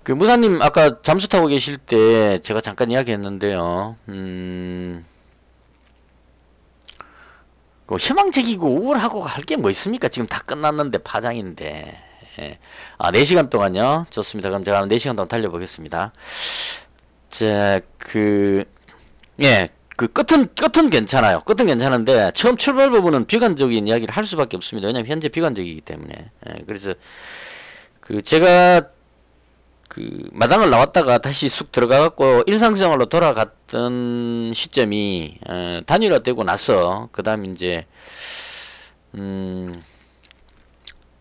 그 무사님 아까 잠수 타고 계실 때 제가 잠깐 이야기했는데요. 그 희망적이고 우울하고 할 게 뭐 있습니까? 지금 다 끝났는데 파장인데. 예. 아, 4시간 동안요? 좋습니다. 그럼 제가 4시간 동안 달려보겠습니다. 자, 예, 끝은 괜찮아요. 끝은 괜찮은데, 처음 출발 부분은 비관적인 이야기를 할 수밖에 없습니다. 왜냐면 현재 비관적이기 때문에. 예, 그래서, 제가, 마당을 나왔다가 다시 쑥 들어가갖고 일상생활로 돌아갔던 시점이, 단일화되고 나서, 그 다음 이제,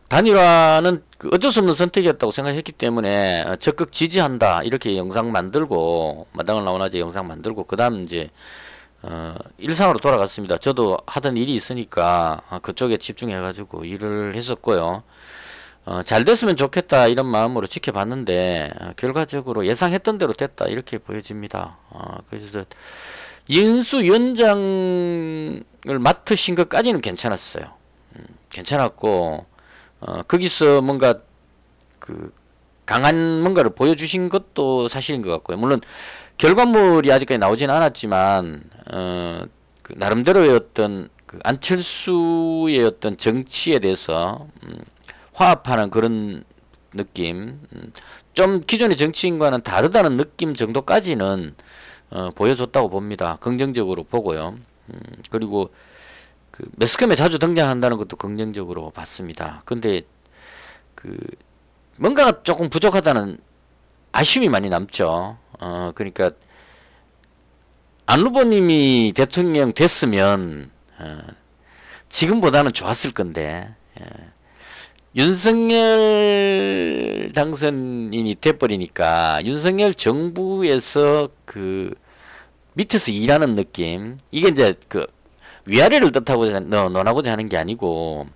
단일화는 어쩔 수 없는 선택이었다고 생각했기 때문에 적극 지지한다 이렇게 영상 만들고 마당을 나오나제 영상 만들고 그 다음 이제 일상으로 돌아갔습니다. 저도 하던 일이 있으니까 그쪽에 집중해 가지고 일을 했었고요. 잘 됐으면 좋겠다 이런 마음으로 지켜봤는데 결과적으로 예상했던 대로 됐다 이렇게 보여집니다. 그래서 이은수 위원장을 맡으신 것까지는 괜찮았어요. 괜찮았고 거기서 뭔가 강한 뭔가를 보여주신 것도 사실인 것 같고요. 물론 결과물이 아직까지 나오진 않았지만 나름대로의 어떤 안철수의 어떤 정치에 대해서 화합하는 그런 느낌, 좀 기존의 정치인과는 다르다는 느낌 정도까지는 보여줬다고 봅니다. 긍정적으로 보고요. 그리고 매스컴에 자주 등장한다는 것도 긍정적으로 봤습니다. 근데 뭔가가 조금 부족하다는 아쉬움이 많이 남죠. 그러니까 안 후보님이 대통령 됐으면 지금보다는 좋았을 건데 윤석열 당선인이 돼버리니까 윤석열 정부에서 밑에서 일하는 느낌, 이게 이제 위아래를 뜻하고자 논하고자 하는 게 아니고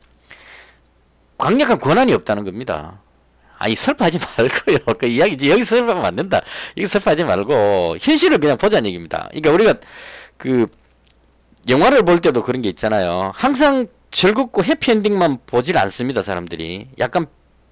강력한 권한이 없다는 겁니다. 아니 슬퍼하지 말고요. 그 이야기 여기서 슬퍼하면 안 된다. 이거 슬퍼하지 말고 현실을 그냥 보자는 얘기입니다. 그러니까 우리가 영화를 볼 때도 그런 게 있잖아요. 항상 즐겁고 해피엔딩만 보질 않습니다. 사람들이 약간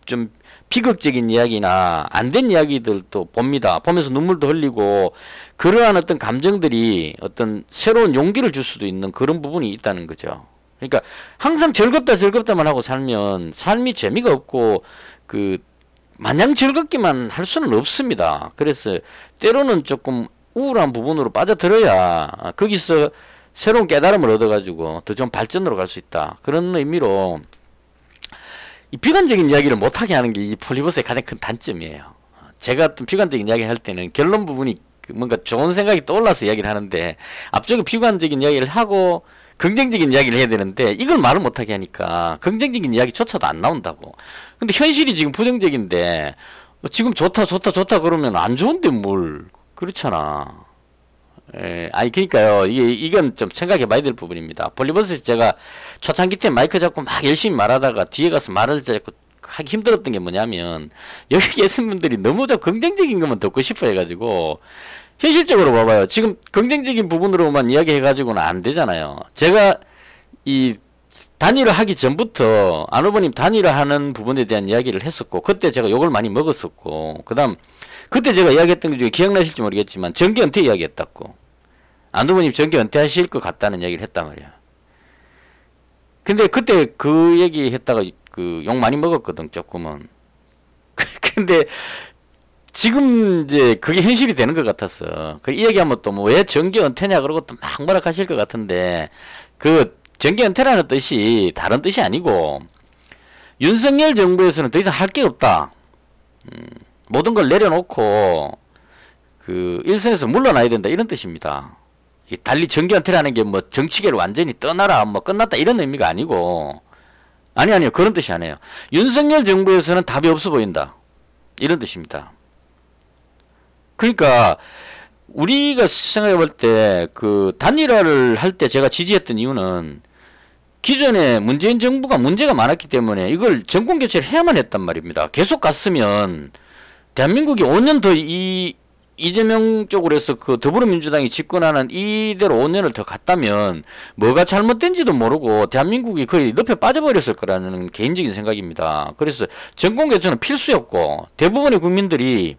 좀 비극적인 이야기나 안 된 이야기들도 봅니다. 보면서 눈물도 흘리고 그러한 어떤 감정들이 어떤 새로운 용기를 줄 수도 있는 그런 부분이 있다는 거죠. 그러니까 항상 즐겁다만 하고 살면 삶이 재미가 없고 마냥 즐겁기만 할 수는 없습니다. 그래서 때로는 조금 우울한 부분으로 빠져들어야 거기서 새로운 깨달음을 얻어가지고 더 좀 발전으로 갈 수 있다. 그런 의미로 이 비관적인 이야기를 못하게 하는 게 이 폴리버스의 가장 큰 단점이에요. 제가 어떤 비관적인 이야기를 할 때는 결론 부분이 뭔가 좋은 생각이 떠올라서 이야기를 하는데 앞쪽에 비관적인 이야기를 하고 긍정적인 이야기를 해야 되는데 이걸 말을 못하게 하니까 긍정적인 이야기조차도 안 나온다고. 근데 현실이 지금 부정적인데 지금 좋다 그러면 안 좋은데 뭘 그렇잖아. 아니 그러니까요. 이건 좀 생각해 봐야 될 부분입니다. 폴리버스에서 제가 초창기 때 마이크 잡고 막 열심히 말하다가 뒤에 가서 말을 자꾸 하기 힘들었던 게 뭐냐면 여기 계신 분들이 너무 좀 긍정적인 것만 듣고 싶어 해가지고 현실적으로 봐봐요. 지금 긍정적인 부분으로만 이야기해가지고는 안 되잖아요. 제가 이 단일화 하기 전부터 안 후보님 단일화 하는 부분에 대한 이야기를 했었고 그때 제가 욕을 많이 먹었었고 그 다음 그때 제가 이야기했던 것 중에 기억나실지 모르겠지만 정계 은퇴 이야기했다고. 안 후보님 정계 은퇴하실 것 같다는 이야기를 했단 말이야. 근데 그때 그 얘기 했다가 욕 많이 먹었거든 조금은. 근데 지금 이제 그게 현실이 되는 것 같았어. 이 얘기하면 또 뭐 왜 정계 은퇴냐 그러고 또 막 뭐라 하실 것 같은데 정계 은퇴라는 뜻이 다른 뜻이 아니고 윤석열 정부에서는 더 이상 할 게 없다. 모든 걸 내려놓고 일선에서 물러나야 된다 이런 뜻입니다. 달리 정계 은퇴라는 게 뭐 정치계를 완전히 떠나라 뭐 끝났다 이런 의미가 아니고 아니요 그런 뜻이 아니에요. 윤석열 정부에서는 답이 없어 보인다 이런 뜻입니다. 그러니까 우리가 생각해 볼 때 단일화를 할 때 제가 지지했던 이유는 기존에 문재인 정부가 문제가 많았기 때문에 이걸 정권 교체를 해야만 했단 말입니다. 계속 갔으면 대한민국이 5년 더 이재명 쪽으로 해서 더불어민주당이 집권하는 이대로 5년을 더 갔다면 뭐가 잘못된지도 모르고 대한민국이 거의 늪에 빠져버렸을 거라는 개인적인 생각입니다. 그래서 정권 교체는 필수였고 대부분의 국민들이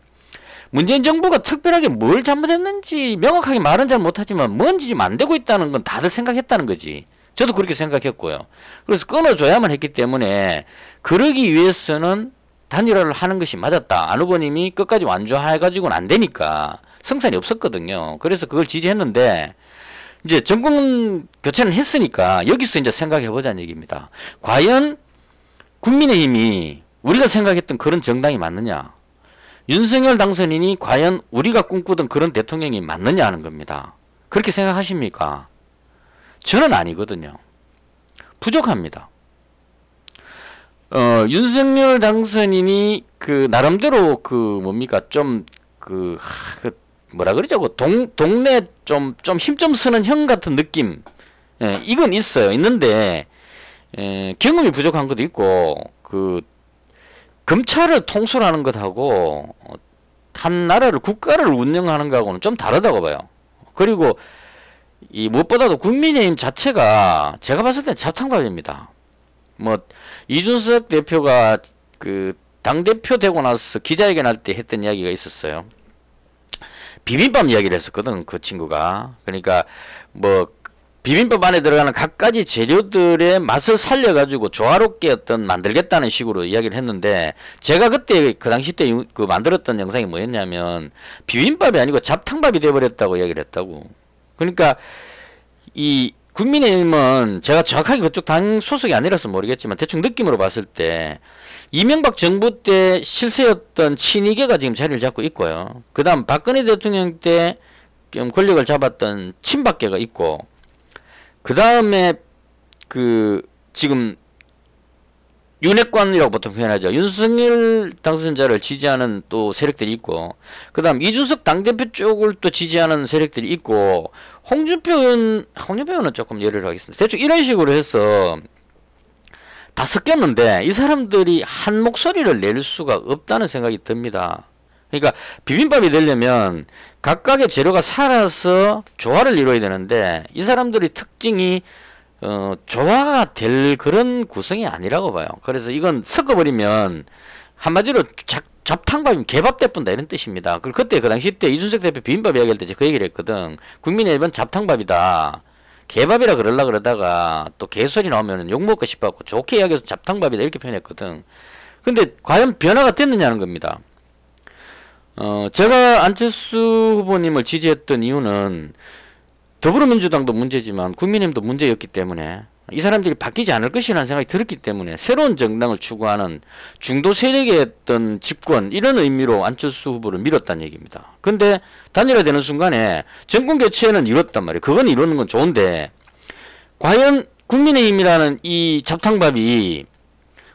문재인 정부가 특별하게 뭘 잘못했는지 명확하게 말은 잘 못하지만 뭔지 좀 안 되고 있다는 건 다들 생각했다는 거지. 저도 그렇게 생각했고요. 그래서 끊어줘야만 했기 때문에 그러기 위해서는 단일화를 하는 것이 맞았다. 안 후보님이 끝까지 완주해가지고는 안 되니까 성산이 없었거든요. 그래서 그걸 지지했는데 이제 정권 교체는 했으니까 여기서 이제 생각해보자는 얘기입니다. 과연 국민의힘이 우리가 생각했던 그런 정당이 맞느냐? 윤석열 당선인이 과연 우리가 꿈꾸던 그런 대통령이 맞느냐 하는 겁니다. 그렇게 생각하십니까? 저는 아니거든요. 부족합니다. 윤석열 당선인이 그 나름대로 그 뭡니까 뭐라 그러죠? 동네 좀 힘 좀 쓰는 형 같은 느낌. 예, 이건 있어요. 있는데 경험이 부족한 것도 있고 그 검찰을 통솔하는 것하고 한 나라를 국가를 운영하는 것하고는 좀 다르다고 봐요. 그리고 이 무엇보다도 국민의힘 자체가 제가 봤을 때 잡탕밥입니다. 뭐 이준석 대표가 그 당대표 되고 나서 기자회견 할 때 했던 이야기가 있었어요. 비빔밥 이야기를 했었거든, 그 친구가. 그러니까 뭐 비빔밥 안에 들어가는 갖가지 재료들의 맛을 살려가지고 조화롭게 어떤 만들겠다는 식으로 이야기를 했는데, 제가 그때 그 당시 때 그 만들었던 영상이 뭐였냐면 비빔밥이 아니고 잡탕밥이 돼버렸다고 이야기를 했다고. 그러니까 이 국민의힘은 제가 정확하게 그쪽 당 소속이 아니라서 모르겠지만 대충 느낌으로 봤을 때 이명박 정부 때 실세였던 친이계가 지금 자리를 잡고 있고요. 그 다음 박근혜 대통령 때 권력을 잡았던 친박계가 있고, 그 다음에 그 지금 윤핵관이라고 보통 표현하죠. 윤석열 당선자를 지지하는 또 세력들이 있고, 그 다음 이준석 당대표 쪽을 또 지지하는 세력들이 있고, 홍준표 의원은 조금 예를 하겠습니다. 대충 이런 식으로 해서 다 섞였는데 이 사람들이 한 목소리를 낼 수가 없다는 생각이 듭니다. 그러니까 비빔밥이 되려면 각각의 재료가 살아서 조화를 이루어야 되는데 이 사람들의 특징이 조화가 될 그런 구성이 아니라고 봐요. 그래서 이건 섞어버리면 한마디로 잡탕밥이면 개밥 대뿐다 이런 뜻입니다. 그때 그 당시 때 이준석 대표 비빔밥 이야기할 때 제가 그 얘기를 했거든. 국민의힘은 잡탕밥이다. 개밥이라 그러려고 그러다가 또 개소리 나오면 욕먹고 싶어갖고 좋게 이야기해서 잡탕밥이다 이렇게 표현했거든. 근데 과연 변화가 됐느냐는 겁니다. 제가 안철수 후보님을 지지했던 이유는 더불어민주당도 문제지만 국민의힘도 문제였기 때문에 이 사람들이 바뀌지 않을 것이라는 생각이 들었기 때문에 새로운 정당을 추구하는 중도 세력의 어떤 집권 이런 의미로 안철수 후보를 밀었다는 얘기입니다. 근데 단일화되는 순간에 정권 교체는 이뤘단 말이에요. 그건 이루는 건 좋은데 과연 국민의힘이라는 이 잡탕밥이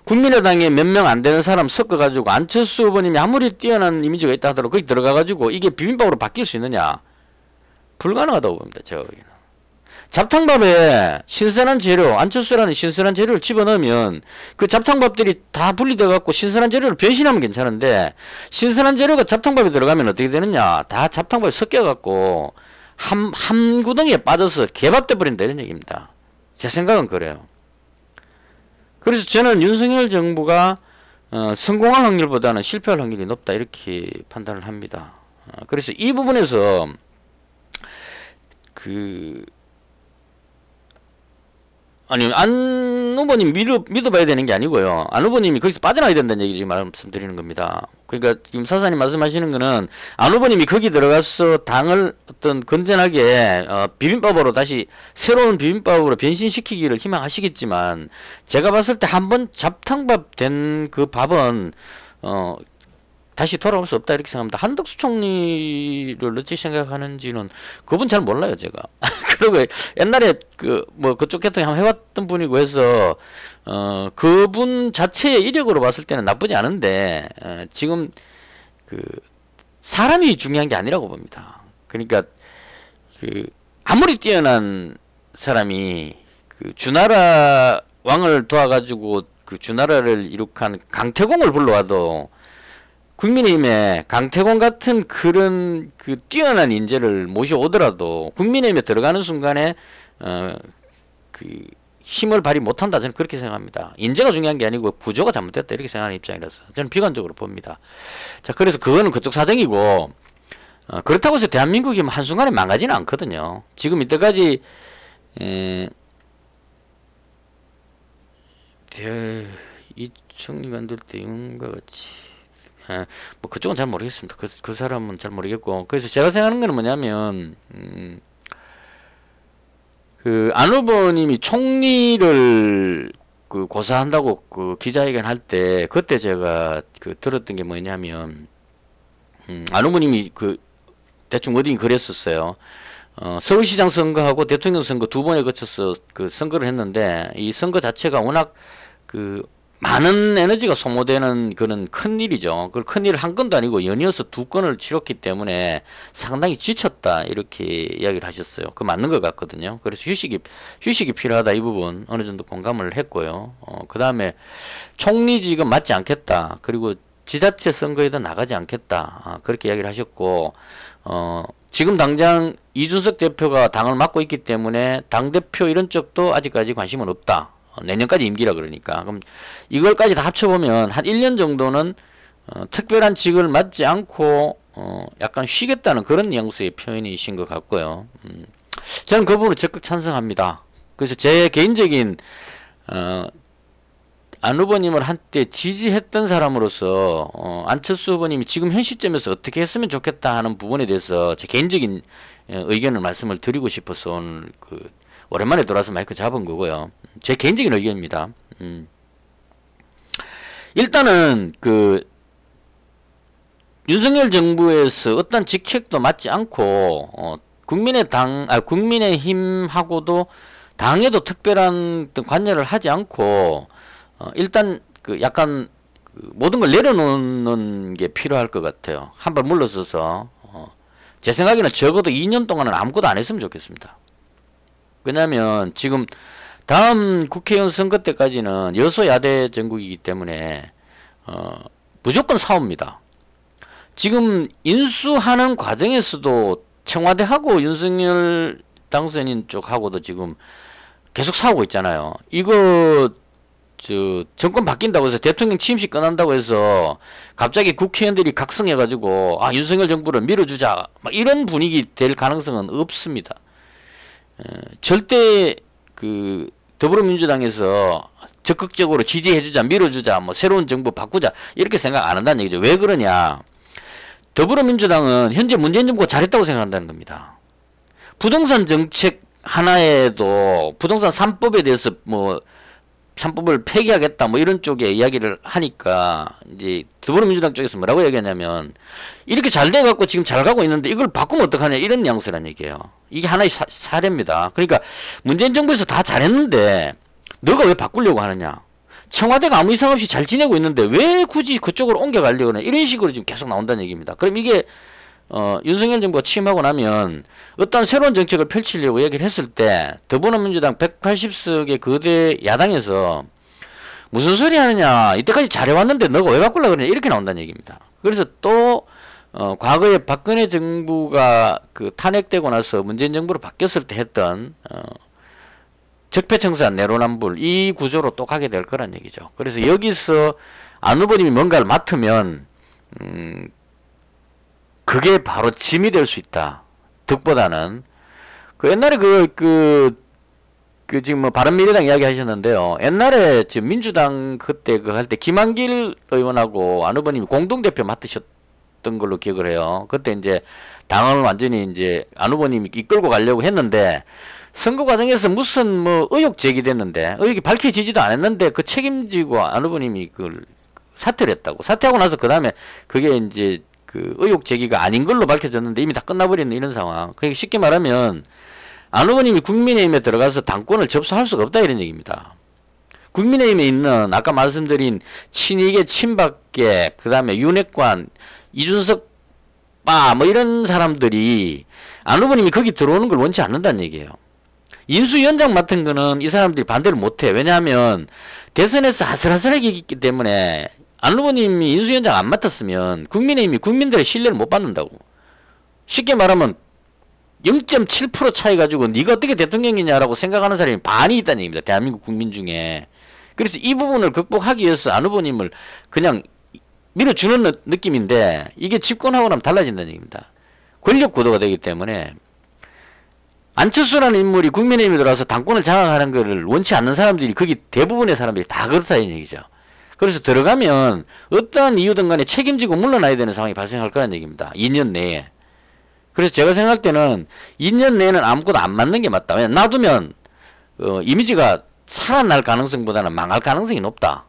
국민의당에 몇 명 안 되는 사람 섞어가지고 안철수 후보님이 아무리 뛰어난 이미지가 있다 하더라도 거기 들어가가지고 이게 비빔밥으로 바뀔 수 있느냐? 불가능하다고 봅니다. 제가 보기에는. 잡탕밥에 신선한 재료, 안철수라는 신선한 재료를 집어넣으면 그 잡탕밥들이 다 분리돼 갖고 신선한 재료를 변신하면 괜찮은데 신선한 재료가 잡탕밥에 들어가면 어떻게 되느냐? 다 잡탕밥이 섞여 갖고 한 구덩이에 빠져서 개밥 돼버린다 이런 얘기입니다. 제 생각은 그래요. 그래서 저는 윤석열 정부가 성공할 확률보다는 실패할 확률이 높다 이렇게 판단을 합니다. 그래서 이 부분에서 안 후보님 믿어봐야 되는 게 아니고요. 안 후보님이 거기서 빠져나가야 된다는 얘기 지금 말씀드리는 겁니다. 그러니까 지금 사사님 말씀하시는 거는 안 후보님이 거기 들어가서 당을 어떤 건전하게 비빔밥으로 다시 새로운 비빔밥으로 변신시키기를 희망하시겠지만 제가 봤을 때 한번 잡탕밥 된 그 밥은 다시 돌아올 수 없다 이렇게 생각합니다. 한덕수 총리를 어찌 생각하는지는 그분 잘 몰라요 제가. 그리고 옛날에 그쪽 계통에 한번 해왔던 분이고 해서 그분 자체의 이력으로 봤을 때는 나쁘지 않은데 지금 사람이 중요한 게 아니라고 봅니다. 그러니까 아무리 뛰어난 사람이 주나라 왕을 도와가지고 주나라를 이룩한 강태공을 불러와도 국민의힘에 강태공 같은 그런 뛰어난 인재를 모셔오더라도 국민의힘에 들어가는 순간에 힘을 발휘 못한다. 저는 그렇게 생각합니다. 인재가 중요한 게 아니고 구조가 잘못됐다. 이렇게 생각하는 입장이라서 저는 비관적으로 봅니다. 자, 그래서 그거는 그쪽 사정이고, 그렇다고 해서 대한민국이 한순간에 망가지는 않거든요. 지금 이때까지 이청리 만들 때 이런가 같이 뭐 그쪽은 잘 모르겠습니다. 그 사람은 잘 모르겠고, 그래서 제가 생각하는 거는 뭐냐면 그 안 후보님이 총리를 그 고사한다고 그 기자회견 할 때 그때 제가 그 들었던 게 뭐냐면 안 후보님이 그 대충 어디 그랬었어요. 서울시장 선거하고 대통령 선거 두 번에 거쳐서 그 선거를 했는데 이 선거 자체가 워낙 그 많은 에너지가 소모되는 그런 큰 일이죠. 그걸 큰 일을 한 건도 아니고 연이어서 두 건을 치렀기 때문에 상당히 지쳤다 이렇게 이야기를 하셨어요. 그 맞는 것 같거든요. 그래서 휴식이 필요하다 이 부분 어느 정도 공감을 했고요. 그 다음에 총리직은 맞지 않겠다. 그리고 지자체 선거에도 나가지 않겠다. 그렇게 이야기를 하셨고, 지금 당장 이준석 대표가 당을 맡고 있기 때문에 당대표 이런 쪽도 아직까지 관심은 없다. 내년까지 임기라 그러니까. 그럼 이걸까지 다 합쳐보면 한 1년 정도는 특별한 직을 맡지 않고 약간 쉬겠다는 그런 뉘앙스의 표현이신 것 같고요. 저는 그 부분을 적극 찬성합니다. 그래서 제 개인적인 안 후보님을 한때 지지했던 사람으로서 안철수 후보님이 지금 현 시점에서 어떻게 했으면 좋겠다 하는 부분에 대해서 제 개인적인 의견을 말씀을 드리고 싶어서 오늘 그 오랜만에 돌아서 마이크 잡은 거고요. 제 개인적인 의견입니다. 일단은 그 윤석열 정부에서 어떤 직책도 맡지 않고 국민의힘하고도 당에도 특별한 관여를 하지 않고 일단 그 약간 그 모든 걸 내려놓는 게 필요할 것 같아요. 한 발 물러서서 제 생각에는 적어도 2년 동안은 아무것도 안 했으면 좋겠습니다. 왜냐하면 지금 다음 국회의원 선거 때까지는 여소야대 정국이기 때문에 무조건 싸웁니다. 지금 인수하는 과정에서도 청와대하고 윤석열 당선인 쪽하고도 지금 계속 싸우고 있잖아요. 이거 정권 바뀐다고 해서 대통령 취임식 끝난다고 해서 갑자기 국회의원들이 각성해가지고 윤석열 정부를 밀어주자 막 이런 분위기 될 가능성은 없습니다. 절대 그 더불어민주당에서 적극적으로 지지해주자, 밀어주자, 뭐 새로운 정부 바꾸자 이렇게 생각 안 한다는 얘기죠. 왜 그러냐? 더불어민주당은 현재 문재인 정부가 잘했다고 생각한다는 겁니다. 부동산 정책 하나에도 부동산 3법에 대해서 뭐 3법을 폐기하겠다 뭐 이런 쪽에 이야기를 하니까 이제 더불어민주당 쪽에서 뭐라고 얘기하냐면 이렇게 잘 돼갖고 지금 잘 가고 있는데 이걸 바꾸면 어떡하냐 이런 뉘앙스란 얘기예요. 이게 하나의 사례입니다. 그러니까 문재인 정부에서 다 잘했는데 너가 왜 바꾸려고 하느냐. 청와대가 아무 이상 없이 잘 지내고 있는데 왜 굳이 그쪽으로 옮겨가려고 하냐 이런 식으로 지금 계속 나온다는 얘기입니다. 그럼 이게 윤석열 정부가 취임하고 나면 어떤 새로운 정책을 펼치려고 얘기를 했을 때 더불어민주당 180석의 거대 야당에서 무슨 소리 하느냐 이때까지 잘해왔는데 너가 왜 바꾸려고 그러냐 이렇게 나온다는 얘기입니다. 그래서 또 과거에 박근혜 정부가 그 탄핵되고 나서 문재인 정부로 바뀌었을 때 했던 적폐청산 내로남불 이 구조로 또 가게 될 거란 얘기죠. 그래서 여기서 안 후보님이 뭔가를 맡으면 그게 바로 짐이 될 수 있다. 득보다는 그 옛날에 지금 뭐 바른미래당 이야기 하셨는데요. 옛날에 지금 민주당 그때 그 할 때 김한길 의원하고 안 후보님이 공동대표 맡으셨던 걸로 기억을 해요. 그때 이제 당을 완전히 이제 안 후보님이 이끌고 가려고 했는데 선거 과정에서 무슨 뭐 의혹 제기됐는데 의혹이 밝혀지지도 않았는데 그 책임지고 안 후보님이 그걸 사퇴를 했다고. 사퇴하고 나서 그 다음에 그게 이제 그 의혹 제기가 아닌 걸로 밝혀졌는데 이미 다 끝나버리는 이런 상황. 그러니까 쉽게 말하면 안 후보님이 국민의힘에 들어가서 당권을 접수할 수가 없다 이런 얘기입니다. 국민의힘에 있는 아까 말씀드린 친이계, 친박계, 그 다음에 윤핵관, 이준석 뭐 이런 사람들이 안 후보님이 거기 들어오는 걸 원치 않는다는 얘기예요. 인수위원장 맡은 거는 이 사람들이 반대를 못해. 왜냐하면 대선에서 아슬아슬하게 이겼기 때문에 안 후보님이 인수위원장 안 맡았으면 국민의힘이 국민들의 신뢰를 못 받는다고. 쉽게 말하면 0.7% 차이 가지고 네가 어떻게 대통령이냐라고 생각하는 사람이 반이 있다는 얘기입니다. 대한민국 국민 중에. 그래서 이 부분을 극복하기 위해서 안 후보님을 그냥 밀어주는 느낌인데 이게 집권하고 나면 달라진다는 얘기입니다. 권력 구도가 되기 때문에 안철수라는 인물이 국민의힘에 들어와서 당권을 장악하는 것을 원치 않는 사람들이 거기 대부분의 사람들이 다 그렇다는 얘기죠. 그래서 들어가면 어떠한 이유든 간에 책임지고 물러나야 되는 상황이 발생할 거라는 얘기입니다. 2년 내에. 그래서 제가 생각할 때는 2년 내에는 아무것도 안 맞는 게 맞다. 왜냐면 놔두면 이미지가 살아날 가능성보다는 망할 가능성이 높다.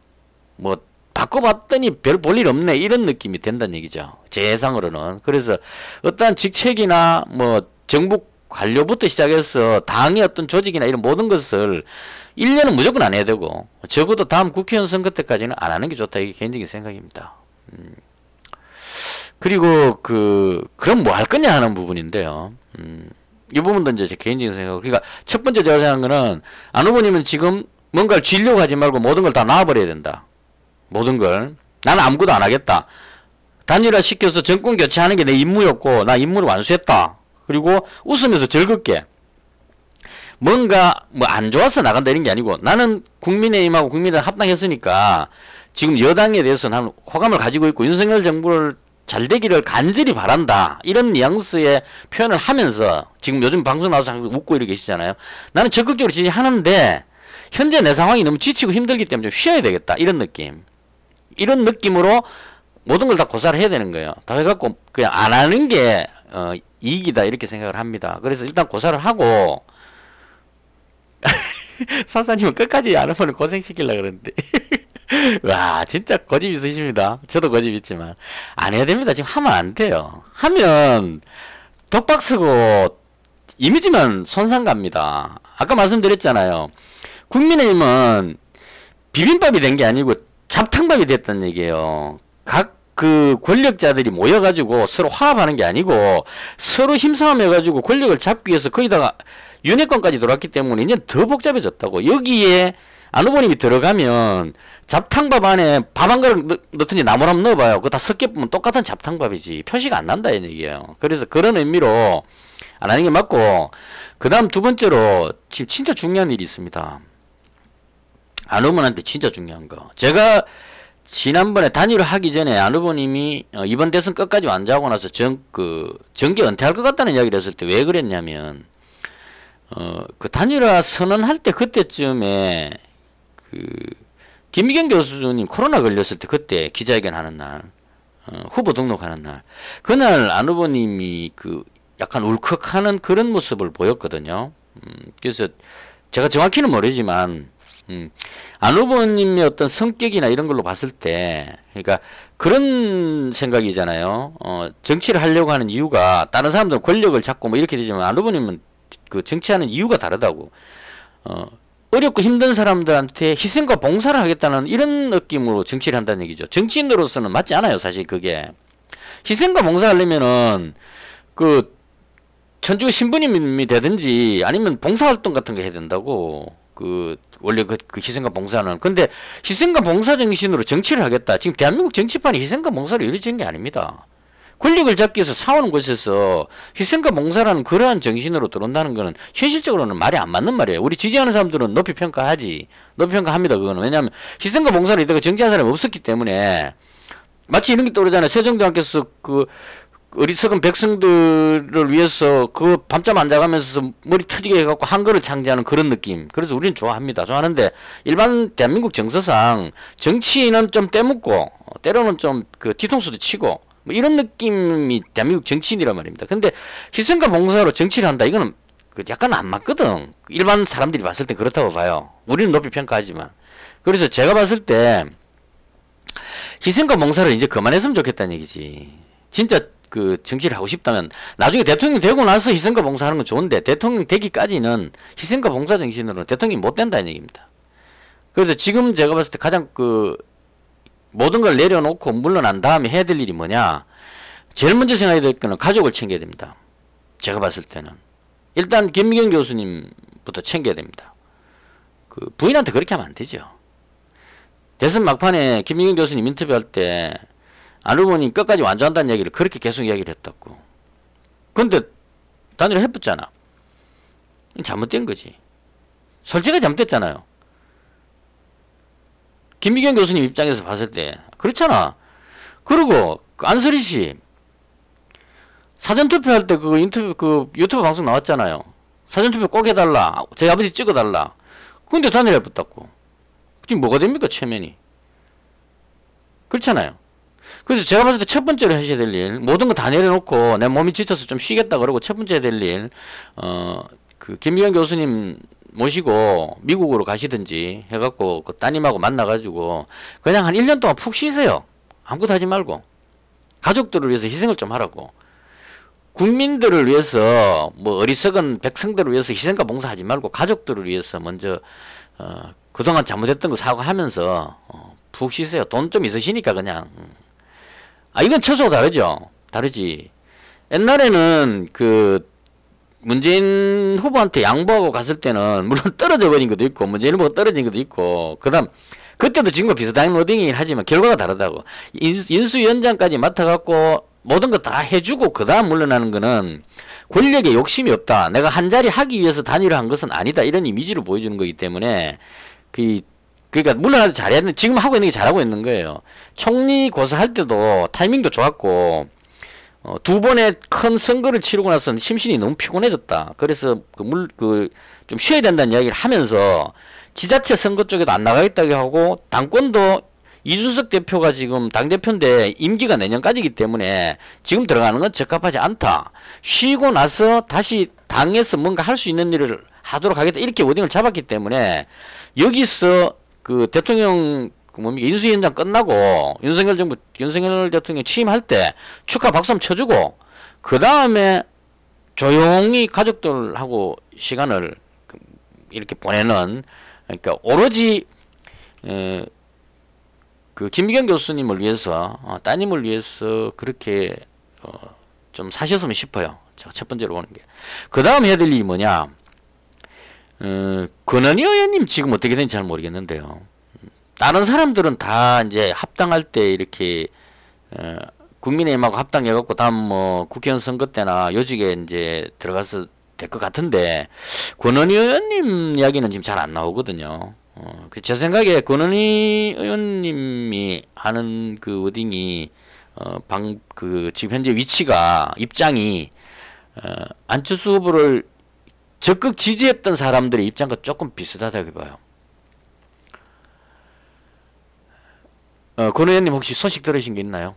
뭐 바꿔봤더니 별 볼 일 없네 이런 느낌이 된다는 얘기죠. 제 예상으로는. 그래서 어떠한 직책이나 뭐 정부 관료부터 시작해서 당의 어떤 조직이나 이런 모든 것을 1년은 무조건 안 해야 되고 적어도 다음 국회의원 선거 때까지는 안 하는 게 좋다. 이게 개인적인 생각입니다. 그리고 그럼 뭐 할 거냐 하는 부분인데요. 이 부분도 이제 제 개인적인 생각. 그러니까 첫 번째 제가 생각하는 거는 안 후보님은 지금 뭔가를 쥐려고 하지 말고 모든 걸 다 놔버려야 된다. 모든 걸. 나는 아무것도 안 하겠다. 단일화 시켜서 정권 교체하는 게 내 임무였고 나 임무를 완수했다. 그리고 웃으면서 즐겁게 뭔가 뭐 안 좋아서 나간다 이런 게 아니고 나는 국민의힘하고 국민의당 합당했으니까 지금 여당에 대해서 나는 호감을 가지고 있고 윤석열 정부를 잘 되기를 간절히 바란다. 이런 뉘앙스의 표현을 하면서 지금 요즘 방송 나와서 항상 웃고 이러고 계시잖아요. 나는 적극적으로 지지하는데 현재 내 상황이 너무 지치고 힘들기 때문에 좀 쉬어야 되겠다. 이런 느낌. 이런 느낌으로 모든 걸 다 고사를 해야 되는 거예요. 다 해갖고 그냥 안 하는 게 이익이다 이렇게 생각을 합니다. 그래서 일단 고사를 하고 사사님은 끝까지 안 하면 고생시키려고 그러는데 와 진짜 고집 있으십니다. 저도 고집 있지만 안 해야 됩니다. 지금 하면 안 돼요. 하면 독박 쓰고 이미지만 손상 갑니다. 아까 말씀드렸잖아요. 국민의힘은 비빔밥이 된 게 아니고 잡탕밥이 됐다는 얘기예요. 각 그 권력자들이 모여가지고 서로 화합하는 게 아니고 서로 힘싸움해가지고 권력을 잡기 위해서 거기다가 윤회권까지 들어왔기 때문에 이제 더 복잡해졌다고. 여기에 안 후보님이 들어가면 잡탕밥 안에 밥 한 그릇 넣든지 나무람 넣어봐요. 그거 다 섞여보면 똑같은 잡탕밥이지 표시가 안 난다 이 얘기예요. 그래서 그런 의미로 안 하는 게 맞고, 그 다음 두 번째로 지금 진짜 중요한 일이 있습니다. 안 후보한테 진짜 중요한 거. 제가 지난번에 단일화 하기 전에 안 후보님이 이번 대선 끝까지 완주하고 나서 정계 은퇴할 것 같다는 이야기를 했을 때 왜 그랬냐면 그 단일화 선언할 때 그때쯤에 김미경 교수님 코로나 걸렸을 때 그때 기자회견 하는 날 후보 등록하는 날 그날 안 후보님이 약간 울컥하는 그런 모습을 보였거든요. 그래서 제가 정확히는 모르지만 안 후보님의 어떤 성격이나 이런 걸로 봤을 때, 그러니까 그런 생각이잖아요. 정치를 하려고 하는 이유가 다른 사람들은 권력을 잡고 뭐 이렇게 되지만 안 후보님은 그 정치하는 이유가 다르다고. 어렵고 힘든 사람들한테 희생과 봉사를 하겠다는 이런 느낌으로 정치를 한다는 얘기죠. 정치인으로서는 맞지 않아요, 사실 그게. 희생과 봉사하려면은 천주교 신부님이 되든지 아니면 봉사활동 같은 거 해야 된다고. 원래 그 희생과 봉사는. 근데 희생과 봉사 정신으로 정치를 하겠다. 지금 대한민국 정치판이 희생과 봉사로 이루어진 게 아닙니다. 권력을 잡기 위해서 싸우는 곳에서 희생과 봉사라는 그러한 정신으로 들어온다는 거는 현실적으로는 말이 안 맞는 말이에요. 우리 지지하는 사람들은 높이 평가하지. 높이 평가합니다. 그거는. 왜냐하면 희생과 봉사를 이때가 정치하는 사람이 없었기 때문에. 마치 이런 게 떠오르잖아요. 세종대왕께서 어리석은 백성들을 위해서 밤잠 안 자가면서 머리 터지게 해갖고 한글을 창제하는 그런 느낌. 그래서 우리는 좋아합니다. 좋아하는데 일반 대한민국 정서상 정치인은 좀 떼묻고 때로는 좀 뒤통수도 치고 뭐 이런 느낌이 대한민국 정치인이란 말입니다. 근데 희생과 봉사로 정치를 한다. 이거는 약간 안 맞거든. 일반 사람들이 봤을 때 그렇다고 봐요. 우리는 높이 평가하지만. 그래서 제가 봤을 때 희생과 봉사를 이제 그만했으면 좋겠다는 얘기지. 진짜 정치를 하고 싶다면 나중에 대통령 되고 나서 희생과 봉사하는 건 좋은데 대통령 되기까지는 희생과 봉사 정신으로는 대통령이 못 된다는 얘기입니다. 그래서 지금 제가 봤을 때 가장 모든 걸 내려놓고 물러난 다음에 해야 될 일이 뭐냐, 제일 먼저 생각해야 될 거는 가족을 챙겨야 됩니다. 제가 봤을 때는 일단 김미경 교수님부터 챙겨야 됩니다. 부인한테 그렇게 하면 안 되죠. 대선 막판에 김미경 교수님 인터뷰할 때 안 후보님 끝까지 완주한다는 얘기를 그렇게 계속 이야기를 했다고. 근데 단일화 해봤잖아. 잘못된 거지. 설치가 잘못됐잖아요. 김미경 교수님 입장에서 봤을 때 그렇잖아. 그리고 안설희 씨 사전투표할 때 그 인터뷰 그 유튜브 방송 나왔잖아요. 사전투표 꼭 해달라. 저희 아버지 찍어달라. 근데 단일화 해봤다고. 지금 뭐가 됩니까 체면이. 그렇잖아요. 그래서 제가 봤을 때 첫 번째로 하셔야 될 일, 모든 거 다 내려놓고 내 몸이 지쳐서 좀 쉬겠다 그러고 첫 번째 해야 될 일, 그 김미경 교수님 모시고 미국으로 가시든지 해갖고 그 따님하고 만나가지고 그냥 한 1년 동안 푹 쉬세요. 아무것도 하지 말고. 가족들을 위해서 희생을 좀 하라고. 국민들을 위해서 뭐 어리석은 백성들을 위해서 희생과 봉사하지 말고 가족들을 위해서 먼저 그동안 잘못했던 거 사과하면서 푹 쉬세요. 돈 좀 있으시니까 그냥. 이건 처소가 다르죠. 다르지. 옛날에는 그 문재인 후보한테 양보하고 갔을 때는 물론 떨어져 버린 것도 있고 문재인 후보가 떨어진 것도 있고 그다음 그때도 지금과 비슷한 워딩이긴 하지만 결과가 다르다고. 인수위원장까지 맡아갖고 모든 거 다 해주고 그 다음 물러나는 거는 권력에 욕심이 없다. 내가 한 자리 하기 위해서 단일화한 것은 아니다. 이런 이미지를 보여주는 거기 때문에 그러니까 물러나도 잘했는데 지금 하고 있는 게 잘하고 있는 거예요. 총리 고사할 때도 타이밍도 좋았고 두 번의 큰 선거를 치르고 나서 심신이 너무 피곤해졌다. 그래서 좀 쉬어야 된다는 이야기를 하면서 지자체 선거 쪽에도 안 나가겠다고 하고 당권도 이준석 대표가 지금 당대표인데 임기가 내년까지이기 때문에 지금 들어가는 건 적합하지 않다. 쉬고 나서 다시 당에서 뭔가 할 수 있는 일을 하도록 하겠다. 이렇게 워딩을 잡았기 때문에 여기서 그 대통령 인수위원장 끝나고 윤석열 대통령 취임할 때 축하 박수 한번 쳐주고 그 다음에 조용히 가족들하고 시간을 이렇게 보내는 그러니까 오로지 그 김미경 교수님을 위해서 따님을 위해서 그렇게 좀 사셨으면 싶어요. 제가 첫 번째로 보는 게. 그 다음 해야 될 일이 뭐냐. 권은희 의원님 지금 어떻게 되는지 잘 모르겠는데요. 다른 사람들은 다 이제 합당할 때 이렇게 국민의힘하고 합당해갖고 다음 뭐 국회의원 선거 때나 요직에 이제 들어가서 될 것 같은데 권은희 의원님 이야기는 지금 잘 안 나오거든요. 제 생각에 권은희 의원님이 하는 그 워딩이 지금 현재 위치가 입장이 안철수 후보를 적극 지지했던 사람들의 입장과 조금 비슷하다고 봐요. 권 의원님 혹시 소식 들으신 게 있나요?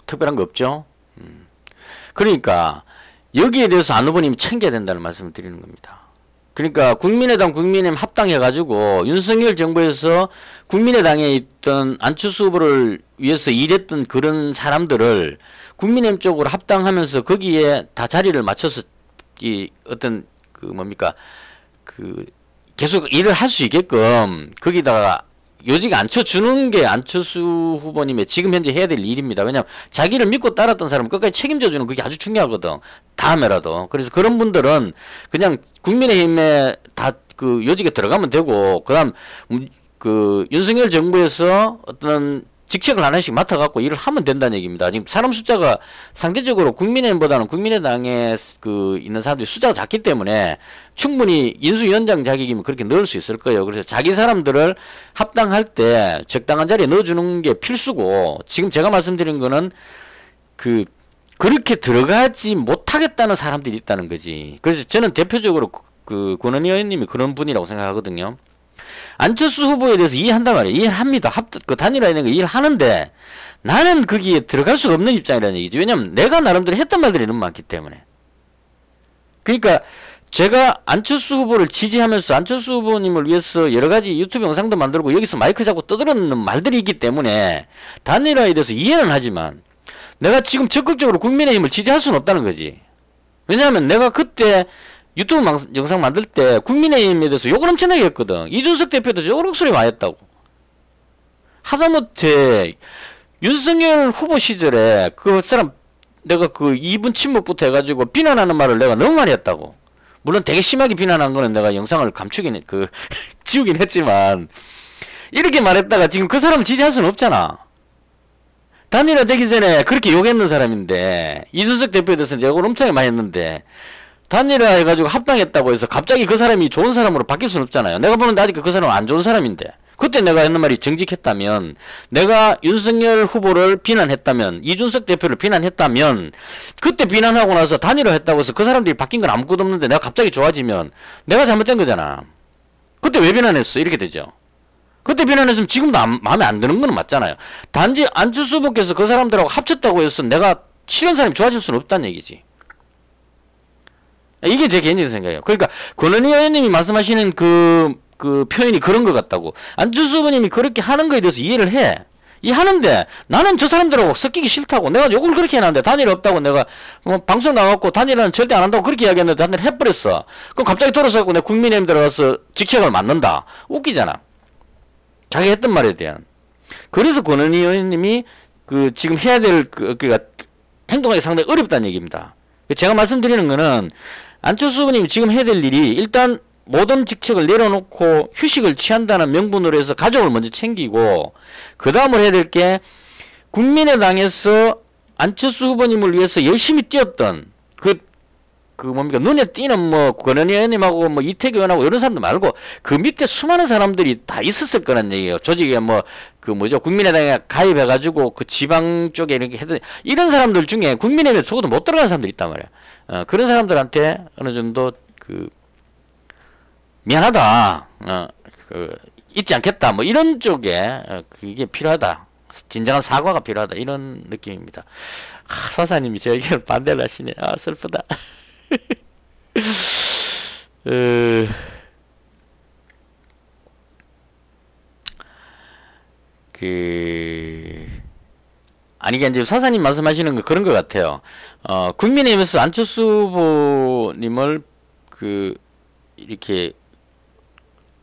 특별한 거 없죠? 그러니까 여기에 대해서 안 후보님이 챙겨야 된다는 말씀을 드리는 겁니다. 그러니까 국민의당 국민의힘 합당해가지고 윤석열 정부에서 국민의당에 있던 안철수 후보를 위해서 일했던 그런 사람들을 국민의힘 쪽으로 합당하면서 거기에 다 자리를 맞춰서 이 어떤 계속 일을 할 수 있게끔 거기다가 요직 앉혀주는 게 안철수 후보님의 지금 현재 해야 될 일입니다. 왜냐하면 자기를 믿고 따랐던 사람은 끝까지 책임져주는 그게 아주 중요하거든. 다음에라도. 그래서 그런 분들은 그냥 국민의힘에 다 그 요직에 들어가면 되고, 그 다음, 윤석열 정부에서 어떤 직책을 하나씩 맡아갖고 일을 하면 된다는 얘기입니다. 지금 사람 숫자가 상대적으로 국민의힘보다는 국민의당에 있는 사람들이 숫자가 작기 때문에 충분히 인수위원장 자격이면 그렇게 넣을 수 있을 거예요. 그래서 자기 사람들을 합당할 때 적당한 자리에 넣어주는 게 필수고, 지금 제가 말씀드린 거는 그렇게 들어가지 못하겠다는 사람들이 있다는 거지. 그래서 저는 대표적으로 권은희 의원님이 그런 분이라고 생각하거든요. 안철수 후보에 대해서 이해한단 말이에요. 이해합니다. 단일화 있는 거 이해하는데 나는 거기에 들어갈 수가 없는 입장이라는 얘기죠. 왜냐면 내가 나름대로 했던 말들이 너무 많기 때문에. 그러니까 제가 안철수 후보를 지지하면서 안철수 후보님을 위해서 여러 가지 유튜브 영상도 만들고 여기서 마이크 잡고 떠들었는 말들이 있기 때문에 단일화에 대해서 이해는 하지만 내가 지금 적극적으로 국민의힘을 지지할 수는 없다는 거지. 왜냐하면 내가 그때 유튜브 영상 만들 때 국민의힘에 대해서 욕을 엄청나게 했거든. 이준석 대표도 욕 소리 많이 했다고. 하다못해 윤석열 후보 시절에 그 사람 내가 2분 침묵부터 해가지고 비난하는 말을 내가 너무 많이 했다고. 물론 되게 심하게 비난한 거는 내가 영상을 지우긴 했지만 이렇게 말했다가 지금 그 사람을 지지할 수는 없잖아. 단일화 되기 전에 그렇게 욕했는 사람인데, 이준석 대표에 대해서는 욕을 엄청 많이 했는데, 단일화 해가지고 합당했다고 해서 갑자기 그 사람이 좋은 사람으로 바뀔 수는 없잖아요. 내가 보는데 아직 그 사람은 안 좋은 사람인데. 그때 내가 했는 말이 정직했다면, 내가 윤석열 후보를 비난했다면, 이준석 대표를 비난했다면, 그때 비난하고 나서 단일화 했다고 해서 그 사람들이 바뀐 건 아무것도 없는데 내가 갑자기 좋아지면 내가 잘못된 거잖아. 그때 왜 비난했어? 이렇게 되죠. 그때 비난했으면 지금도 마음에 안 드는 건 맞잖아요. 단지 안철수 후보께서 그 사람들하고 합쳤다고 해서 내가 싫은 사람이 좋아질 수는 없다는 얘기지. 이게 제 개인적인 생각이에요. 그러니까 권은희 의원님이 말씀하시는 그 표현이 그런 것 같다고. 안철수 후보님이 그렇게 하는 거에 대해서 이해를 해. 이해하는데 나는 저 사람들하고 섞이기 싫다고. 내가 욕을 그렇게 해놨는데 단일화 없다고 내가 방송 나갔고 단일화는 절대 안 한다고 그렇게 이야기했는데 단일화 해버렸어. 그럼 갑자기 돌아서 내가 국민의힘 들어가서 직책을 맡는다. 웃기잖아. 자기 했던 말에 대한. 그래서 권은희 의원님이 지금 해야 될 행동하기 상당히 어렵다는 얘기입니다. 제가 말씀드리는 거는 안철수 후보님이 지금 해야 될 일이 일단 모든 직책을 내려놓고 휴식을 취한다는 명분으로 해서 가족을 먼저 챙기고, 그 다음으로 해야 될 게 국민의당에서 안철수 후보님을 위해서 열심히 뛰었던 뭡니까 눈에 띄는 권은희 의원님하고 이태규 의원하고 이런 사람들 말고 그 밑에 수많은 사람들이 다 있었을 거란 얘기예요. 조직에 국민의당에 가입해가지고 그 지방 쪽에 이렇게 했던 이런 사람들 중에 국민의힘에 적어도 못 들어가는 사람들이 있단 말이야. 그런 사람들한테 어느 정도 미안하다, 잊지 않겠다, 이런 쪽에 그게 필요하다. 진정한 사과가 필요하다. 이런 느낌입니다. 사사님이 제 의견을 반대를 하시네. 슬프다. 아니, 이제 사사님 말씀하시는 거 그런 것 같아요. 국민의힘에서 안철수 후보님을 이렇게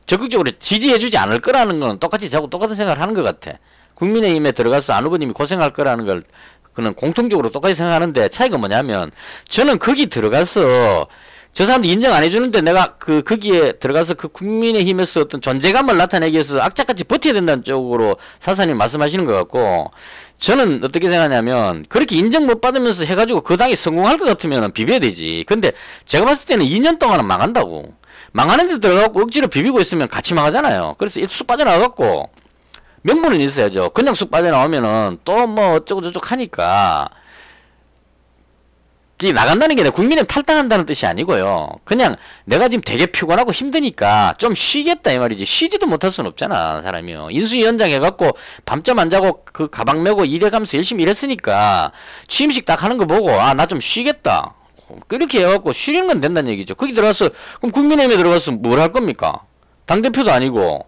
적극적으로 지지해주지 않을 거라는 건 똑같이 자꾸 똑같은 생각을 하는 것 같아. 국민의힘에 들어가서 안 후보님이 고생할 거라는 걸 그는 공통적으로 똑같이 생각하는데, 차이가 뭐냐면 저는 거기 들어가서 저 사람들 인정 안 해주는데 내가 거기에 들어가서 국민의힘에서 어떤 존재감을 나타내기 위해서 악착같이 버텨야 된다는 쪽으로 사사님 말씀하시는 것 같고, 저는 어떻게 생각하냐면 그렇게 인정 못 받으면서 해가지고 그 당이 성공할 것 같으면 비벼야 되지. 근데 제가 봤을 때는 2년 동안은 망한다고. 망하는 데 들어가고 억지로 비비고 있으면 같이 망하잖아요. 그래서 쑥 빠져나가갖고 명분은 있어야죠. 그냥 쑥 빠져나오면은 또 어쩌고저쩌고 하니까 이게 나간다는 게 국민의힘 탈당한다는 뜻이 아니고요. 그냥 내가 지금 되게 피곤하고 힘드니까 좀 쉬겠다 이 말이지. 쉬지도 못할 수는 없잖아, 사람이요. 인수위원장 해갖고 밤잠 안 자고 가방 메고 일해가면서 열심히 일했으니까 취임식 딱 하는 거 보고 나 좀 쉬겠다. 그렇게 해갖고 쉬는 건 된다는 얘기죠. 거기 들어가서 그럼 국민의힘에 들어가서 뭘 할 겁니까? 당대표도 아니고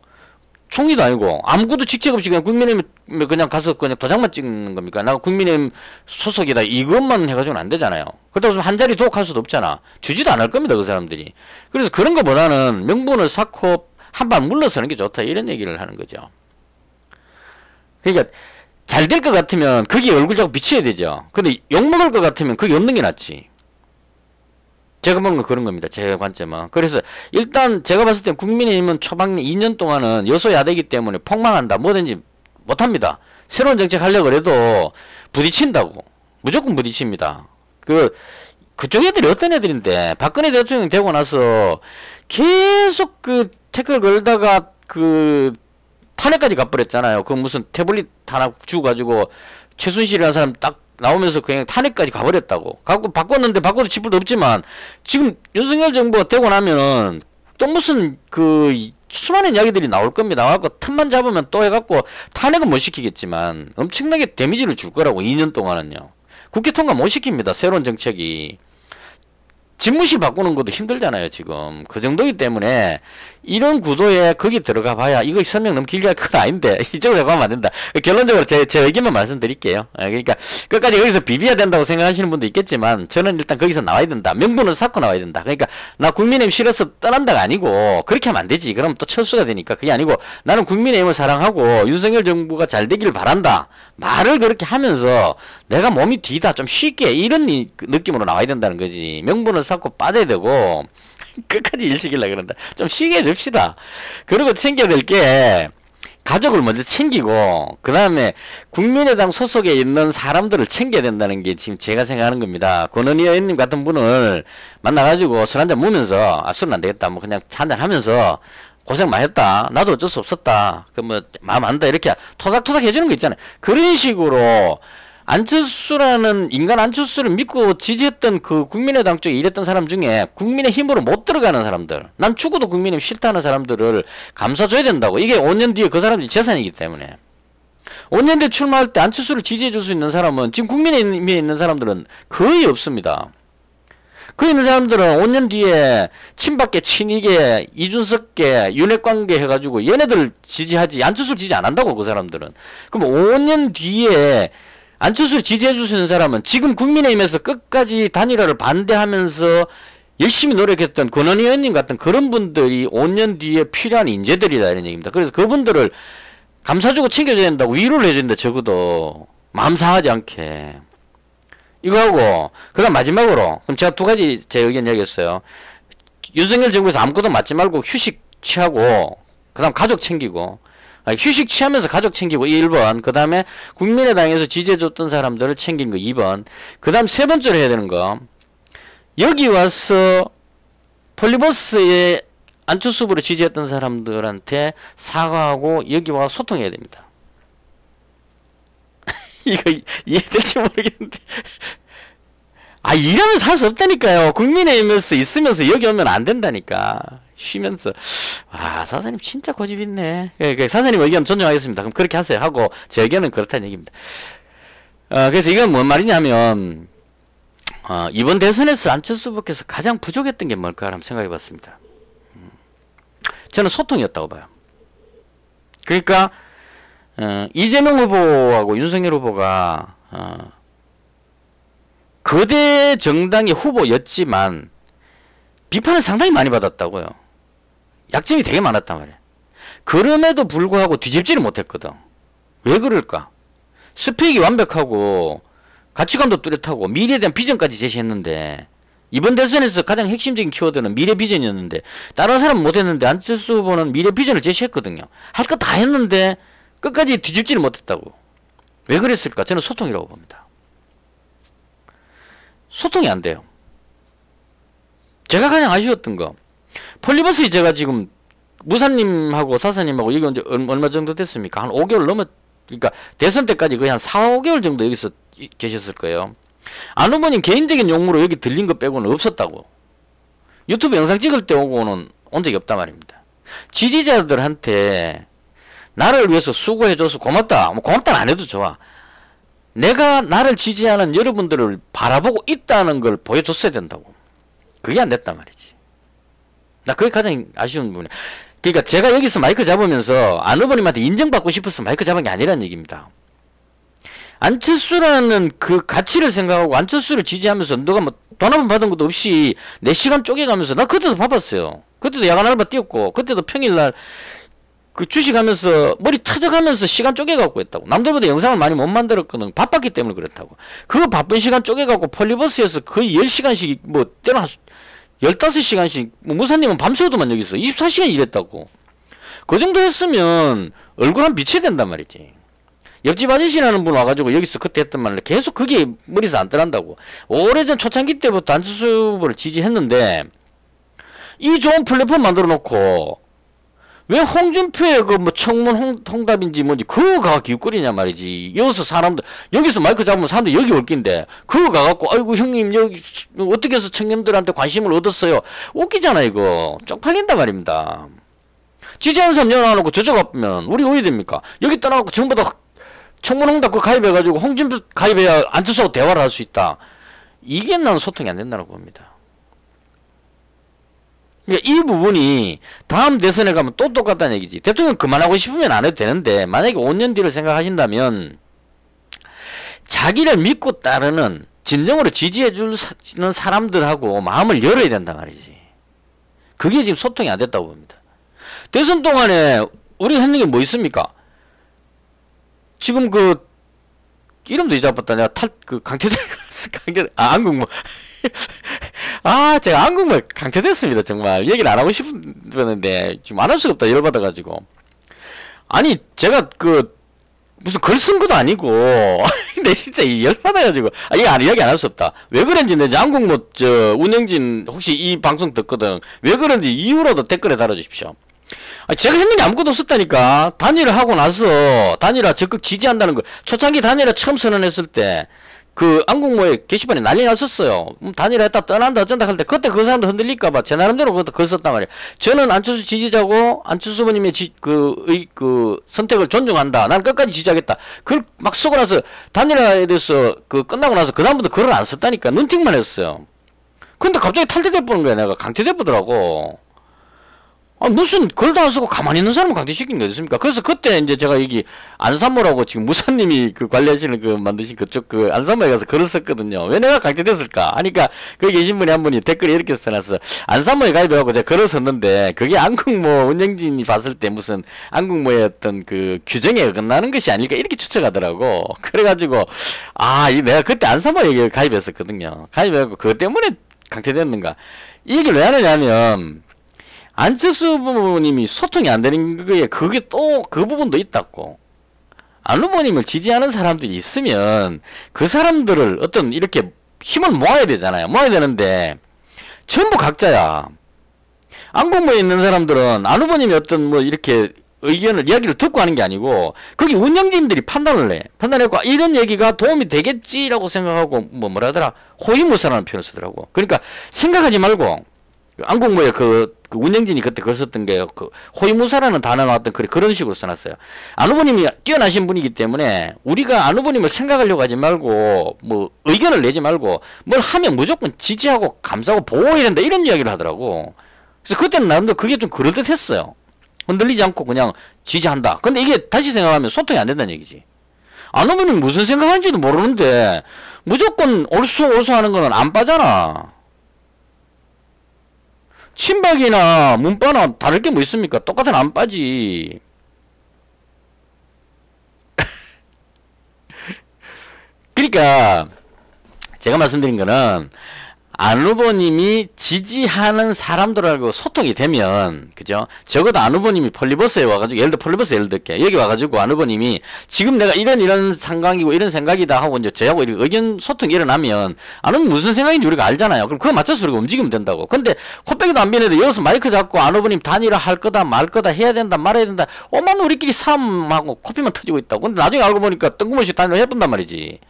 총리도 아니고 아무것도 직책 없이 그냥 국민의힘 그냥 가서 그냥 도장만 찍는 겁니까? 나 국민의힘 소속이다 이것만 해가지고는 안 되잖아요. 그렇다고 해서 한 자리 도옥할 수도 없잖아. 주지도 않을 겁니다, 그 사람들이. 그래서 그런 거보다는 명분을 쌓고 한 발 물러서는 게 좋다, 이런 얘기를 하는 거죠. 그러니까 잘 될 것 같으면 거기에 얼굴 자꾸 비춰야 되죠. 근데 욕먹을 것 같으면 거기 없는 게 낫지. 제가 보는 건 그런 겁니다. 제 관점은. 그래서 일단 제가 봤을 때 국민의힘은 초반 2년 동안은 여소야대이기 때문에 폭망한다. 뭐든지 못합니다. 새로운 정책 하려고 해도 부딪힌다고. 무조건 부딪힙니다. 그쪽 애들이 어떤 애들인데, 박근혜 대통령 되고 나서 계속 태클 걸다가 탄핵까지 가버렸잖아요. 무슨 태블릿 하나 주고가지고 최순실이라는 사람 딱 나오면서 그냥 탄핵까지 가버렸다고. 바꿨는데 바꿔도 지불도 없지만 지금 윤석열 정부가 되고 나면은 또 무슨 수많은 이야기들이 나올 겁니다. 나와갖고 틈만 잡으면 또 해갖고 탄핵은 못 시키겠지만 엄청나게 데미지를 줄 거라고. 2년 동안은요. 국회 통과 못 시킵니다. 새로운 정책이. 집무실 바꾸는 것도 힘들잖아요, 지금. 그 정도이기 때문에 이런 구도에 거기 들어가 봐야, 이거 설명 너무 길게 할 건 아닌데 이쪽으로 가면 안 된다. 결론적으로 제 의견만 말씀드릴게요. 그러니까 끝까지 여기서 비벼야 된다고 생각하시는 분도 있겠지만 저는 일단 거기서 나와야 된다. 명분을 쌓고 나와야 된다. 그러니까 나 국민의힘 싫어서 떠난다가 아니고, 그렇게 하면 안 되지. 그럼 또 철수가 되니까. 그게 아니고 나는 국민의힘을 사랑하고 윤석열 정부가 잘 되기를 바란다. 말을 그렇게 하면서 내가 몸이 뒤다 좀 쉽게 이런 느낌으로 나와야 된다는 거지. 명분을 쌓고 빠져야 되고 끝까지 일 시키려고 그런다. 좀 쉬게 해줍시다. 그리고 챙겨야 될 게, 가족을 먼저 챙기고 그 다음에 국민의당 소속에 있는 사람들을 챙겨야 된다는 게 지금 제가 생각하는 겁니다. 권은희 의원님 같은 분을 만나가지고 술 한잔 먹으면서 술은 안 되겠다 뭐 그냥 한잔 하면서 고생 많이 했다. 나도 어쩔 수 없었다. 그 뭐 마음 안다. 이렇게 토닥토닥 해주는 거 있잖아요. 그런 식으로 안철수라는 인간 안철수를 믿고 지지했던 그 국민의당 쪽에 일했던 사람 중에 국민의힘으로 못 들어가는 사람들, 난 죽어도 국민의힘 싫다는 사람들을 감싸줘야 된다고. 이게 5년 뒤에 그 사람들이 재산이기 때문에. 5년 뒤에 출마할 때 안철수를 지지해줄 수 있는 사람은 지금 국민의힘에 있는 사람들은 거의 없습니다. 그 있는 사람들은 5년 뒤에 친박계, 친이계, 이준석계, 윤핵관계 해가지고 얘네들 지지하지 안철수를 지지 안 한다고 그 사람들은. 그럼 5년 뒤에 안철수를 지지해 주시는 사람은 지금 국민의힘에서 끝까지 단일화를 반대하면서 열심히 노력했던 권은희 의원님 같은 그런 분들이 5년 뒤에 필요한 인재들이다 이런 얘기입니다. 그래서 그분들을 감싸주고 챙겨줘야 된다고 위로를 해줘야 된다. 적어도 마음 상하지 않게. 이거 하고 그 다음 마지막으로 그럼 제가 두 가지 제 의견 이야기했어요. 윤석열 정부에서 아무것도 맞지 말고 휴식 취하고 그 다음 가족 챙기고 휴식 취하면서 가족 챙기고 1번 그 다음에 국민의당에서 지지해줬던 사람들을 챙긴 거 2번 그 다음 세 번째로 해야 되는 거 여기 와서 폴리버스에 안철수 후보를 지지했던 사람들한테 사과하고 여기 와서 소통해야 됩니다. 이거 이해될지 모르겠는데 이러면 살 수 없다니까요. 국민의힘에서 있으면서 여기 오면 안 된다니까. 쉬면서 사장님 진짜 고집 있네. 사장님 의견 존중하겠습니다. 그럼 그렇게 하세요 하고 제 의견은 그렇다는 얘기입니다. 그래서 이건 뭔 말이냐면 이번 대선에서 안철수 후보께서 가장 부족했던 게 뭘까 한번 생각해 봤습니다. 저는 소통이었다고 봐요. 그러니까 이재명 후보하고 윤석열 후보가 거대 정당의 후보였지만 비판을 상당히 많이 받았다고요. 약점이 되게 많았단 말이에요. 그럼에도 불구하고 뒤집지를 못했거든. 왜 그럴까? 스펙이 완벽하고 가치관도 뚜렷하고 미래에 대한 비전까지 제시했는데 이번 대선에서 가장 핵심적인 키워드는 미래 비전이었는데 다른 사람은 못했는데 안철수 후보는 미래 비전을 제시했거든요. 할 거 다 했는데 끝까지 뒤집지를 못했다고. 왜 그랬을까? 저는 소통이라고 봅니다. 소통이 안 돼요. 제가 가장 아쉬웠던 거 폴리버스 제가 지금 무사님하고 사사님하고 여기 언제 얼마 정도 됐습니까? 한 5개월 넘었 그러니까 대선 때까지 거의 한 4, 5개월 정도 여기서 계셨을 거예요. 안 후보님 개인적인 용무로 여기 들린 거 빼고는 없었다고. 유튜브 영상 찍을 때 오고는 온 적이 없단 말입니다. 지지자들한테 나를 위해서 수고해줘서 고맙다. 뭐 고맙다는 안 해도 좋아. 내가 나를 지지하는 여러분들을 바라보고 있다는 걸 보여줬어야 된다고. 그게 안 됐단 말이지. 나 그게 가장 아쉬운 부분이야. 그러니까 제가 여기서 마이크 잡으면서 안 후보님한테 인정받고 싶어서 마이크 잡은 게 아니라는 얘기입니다. 안철수라는 그 가치를 생각하고 안철수를 지지하면서 너가 뭐 돈 한 번 받은 것도 없이 내 시간 쪼개가면서 나 그때도 바빴어요. 그때도 야간 알바 뛰었고 그때도 평일날 그 주식하면서 머리 터져가면서 시간 쪼개갖고 했다고. 남들보다 영상을 많이 못 만들었거든. 바빴기 때문에 그렇다고. 그 바쁜 시간 쪼개갖고 폴리버스에서 거의 10시간씩 뭐 때는 15시간씩 뭐 무사님은 밤새도만 여기 있어. 24시간 일했다고. 그 정도 했으면 얼굴 한 비춰야 된단 말이지. 옆집 아저씨라는 분 와가지고 여기서 그때 했던 말을 계속 그게 머리에서 안 떠난다고. 오래전 초창기 때부터 안철수 후보를 지지했는데 이 좋은 플랫폼 만들어 놓고 왜 홍준표의 그 뭐 청문 홍답인지 뭔지 그거가 기웃거리냐 말이지. 여기서 사람들 여기서 마이크 잡으면 사람들 여기 올 낀데 그거 가갖고 아이고 형님 여기 어떻게 해서 청년들한테 관심을 얻었어요. 웃기잖아 이거. 쪽팔린단 말입니다. 지지하는 사람 연락하고 저쪽 앞면 우리 어디 됩니까? 여기 떠나갖고 전부 다 청문 홍답 그 가입해가지고 홍준표 가입해야 안철수하고 대화를 할 수 있다. 이게 나는 소통이 안 된다고 봅니다. 그러니까 이 부분이 다음 대선에 가면 또 똑같다는 얘기지. 대통령 그만하고 싶으면 안 해도 되는데 만약에 5년 뒤를 생각하신다면 자기를 믿고 따르는 진정으로 지지해 주는 사람들하고 마음을 열어야 된단 말이지. 그게 지금 소통이 안 됐다고 봅니다. 대선 동안에 우리가 했는 게 뭐 있습니까? 지금 그 이름도 잊어버렸다. 내가 안국모. 제가 안국모 강퇴됐습니다. 정말 얘기를 안 하고 싶었는데 지금 안 할 수가 없다. 열받아가지고 아니 제가 그 무슨 글 쓴 것도 아니고 근데 진짜 열받아가지고 이거 이야기 안 할 수 없다. 왜 그런지 내 한국모 저 운영진 혹시 이 방송 듣거든. 왜 그런지 이유로도 댓글에 달아주십시오. 제가 했는 게 아무것도 없었다니까. 단일화 하고 나서 단일화 적극 지지한다는 거 초창기 단일화 처음 선언했을 때 그 안국모의 게시판에 난리 났었어요. 단일화 했다 떠난다 어쩐다 할 때 그때 그 사람도 흔들릴까봐 제 나름대로 그것도 글 썼단 말이에요. 저는 안철수 지지자고 안철수 후보님의 그 선택을 존중한다. 난 끝까지 지지하겠다. 그걸 막 쓰고 나서 단일화에 대해서 그 끝나고 나서 그 다음부터 글을 안 썼다니까. 눈팅만 했어요. 근데 갑자기 탈퇴돼 보는 거야. 내가 강퇴돼 보더라고. 무슨 글도 안 쓰고 가만히 있는 사람을 강퇴시킨 게 어딨습니까? 그래서 그때 이제 제가 여기 안산모라고 지금 무사님이 그 관리하시는 그 만드신 그쪽 그 안산모에 가서 글을 썼거든요. 왜 내가 강퇴됐을까? 하니까 거기 계신 분이 한 분이 댓글에 이렇게 써놨어. 안산모에 가입해갖고 제가 글을 썼는데 그게 안국모 운영진이 봤을 때 무슨 안국모의 어떤 그 규정에 어긋나는 것이 아닐까 이렇게 추측하더라고. 그래가지고 이 내가 그때 안산모에 가입했었거든요. 가입해갖고 그것 때문에 강퇴됐는가? 이 얘기를 왜 하느냐면 안철수 후보님이 소통이 안 되는 거에 그게 또 그 부분도 있다고. 안 후보님을 지지하는 사람들이 있으면 그 사람들을 어떤 이렇게 힘을 모아야 되잖아요. 모아야 되는데 전부 각자야. 안국모에 있는 사람들은 안 후보님이 어떤 뭐 이렇게 이야기를 듣고 하는 게 아니고 거기 운영진들이 판단을 해. 판단해고 이런 얘기가 도움이 되겠지라고 생각하고 뭐라 하더라 호위무사라는 표현을 쓰더라고. 그러니까 생각하지 말고 안국모에 그 운영진이 그때 글 썼던 게 그 호위무사라는 단어가 나왔던 글이 그런 식으로 써놨어요. 안 후보님이 뛰어나신 분이기 때문에 우리가 안 후보님을 생각하려고 하지 말고 뭐 의견을 내지 말고 뭘 하면 무조건 지지하고 감싸고 보호해야 된다 이런 이야기를 하더라고. 그래서 그때는 나름대로 그게 좀 그럴듯했어요. 흔들리지 않고 그냥 지지한다. 근데 이게 다시 생각하면 소통이 안 된다는 얘기지. 안 후보님 무슨 생각하는지도 모르는데 무조건 옳소 하는 거는 안 빠잖아. 친박이나 문바나 다를 게 뭐 있습니까? 똑같은 안 빠지. 그러니까 제가 말씀드린 거는 안 후보님이 지지하는 사람들하고 소통이 되면, 그죠? 적어도 안 후보님이 폴리버스에 와가지고, 예를 들어 폴리버스 예를 들게. 여기 와가지고 안 후보님이 지금 내가 이런 상황이고 이런 생각이다 하고 이제 저하고 의견 소통이 일어나면, 안 후보님 무슨 생각인지 우리가 알잖아요. 그럼 그거 맞춰서 우리가 움직이면 된다고. 근데 코빼기도 안 비는데 여기서 마이크 잡고 안 후보님 단일화 할 거다, 말 거다, 해야 된다, 말아야 된다. 오만 우리끼리 싸움하고 코피만 터지고 있다고. 근데 나중에 알고 보니까 뜬금없이 단일화 해본단 말이지.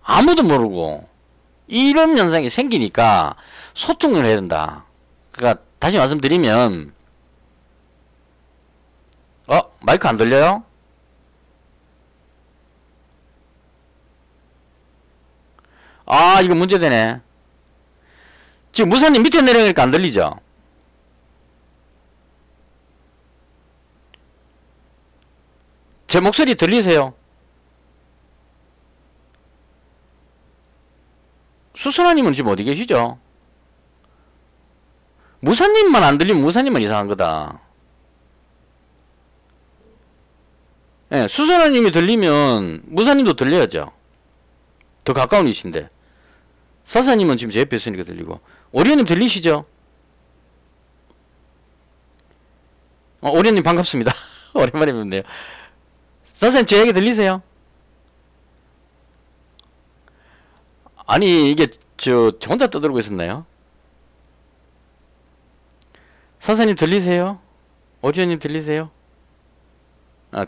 아무도 모르고. 이런 현상이 생기니까 소통을 해야 된다. 그러니까 다시 말씀드리면 마이크 안 들려요? 이거 문제되네. 지금 무사님 밑에 내려가니까 안 들리죠? 제 목소리 들리세요? 수선아님은 지금 어디 계시죠? 무사님만 안 들리면 무사님만 이상한 거다. 예, 수선아님이 들리면 무사님도 들려야죠. 더 가까운 이신데. 사사님은 지금 제 옆에 있으니까 들리고. 오리언님 들리시죠? 오리언님 반갑습니다. 오랜만에 뵙네요. 사사님 제 얘기 들리세요? 아니 이게 저 혼자 떠들고 있었나요? 사사님 들리세요? 오지현님 들리세요?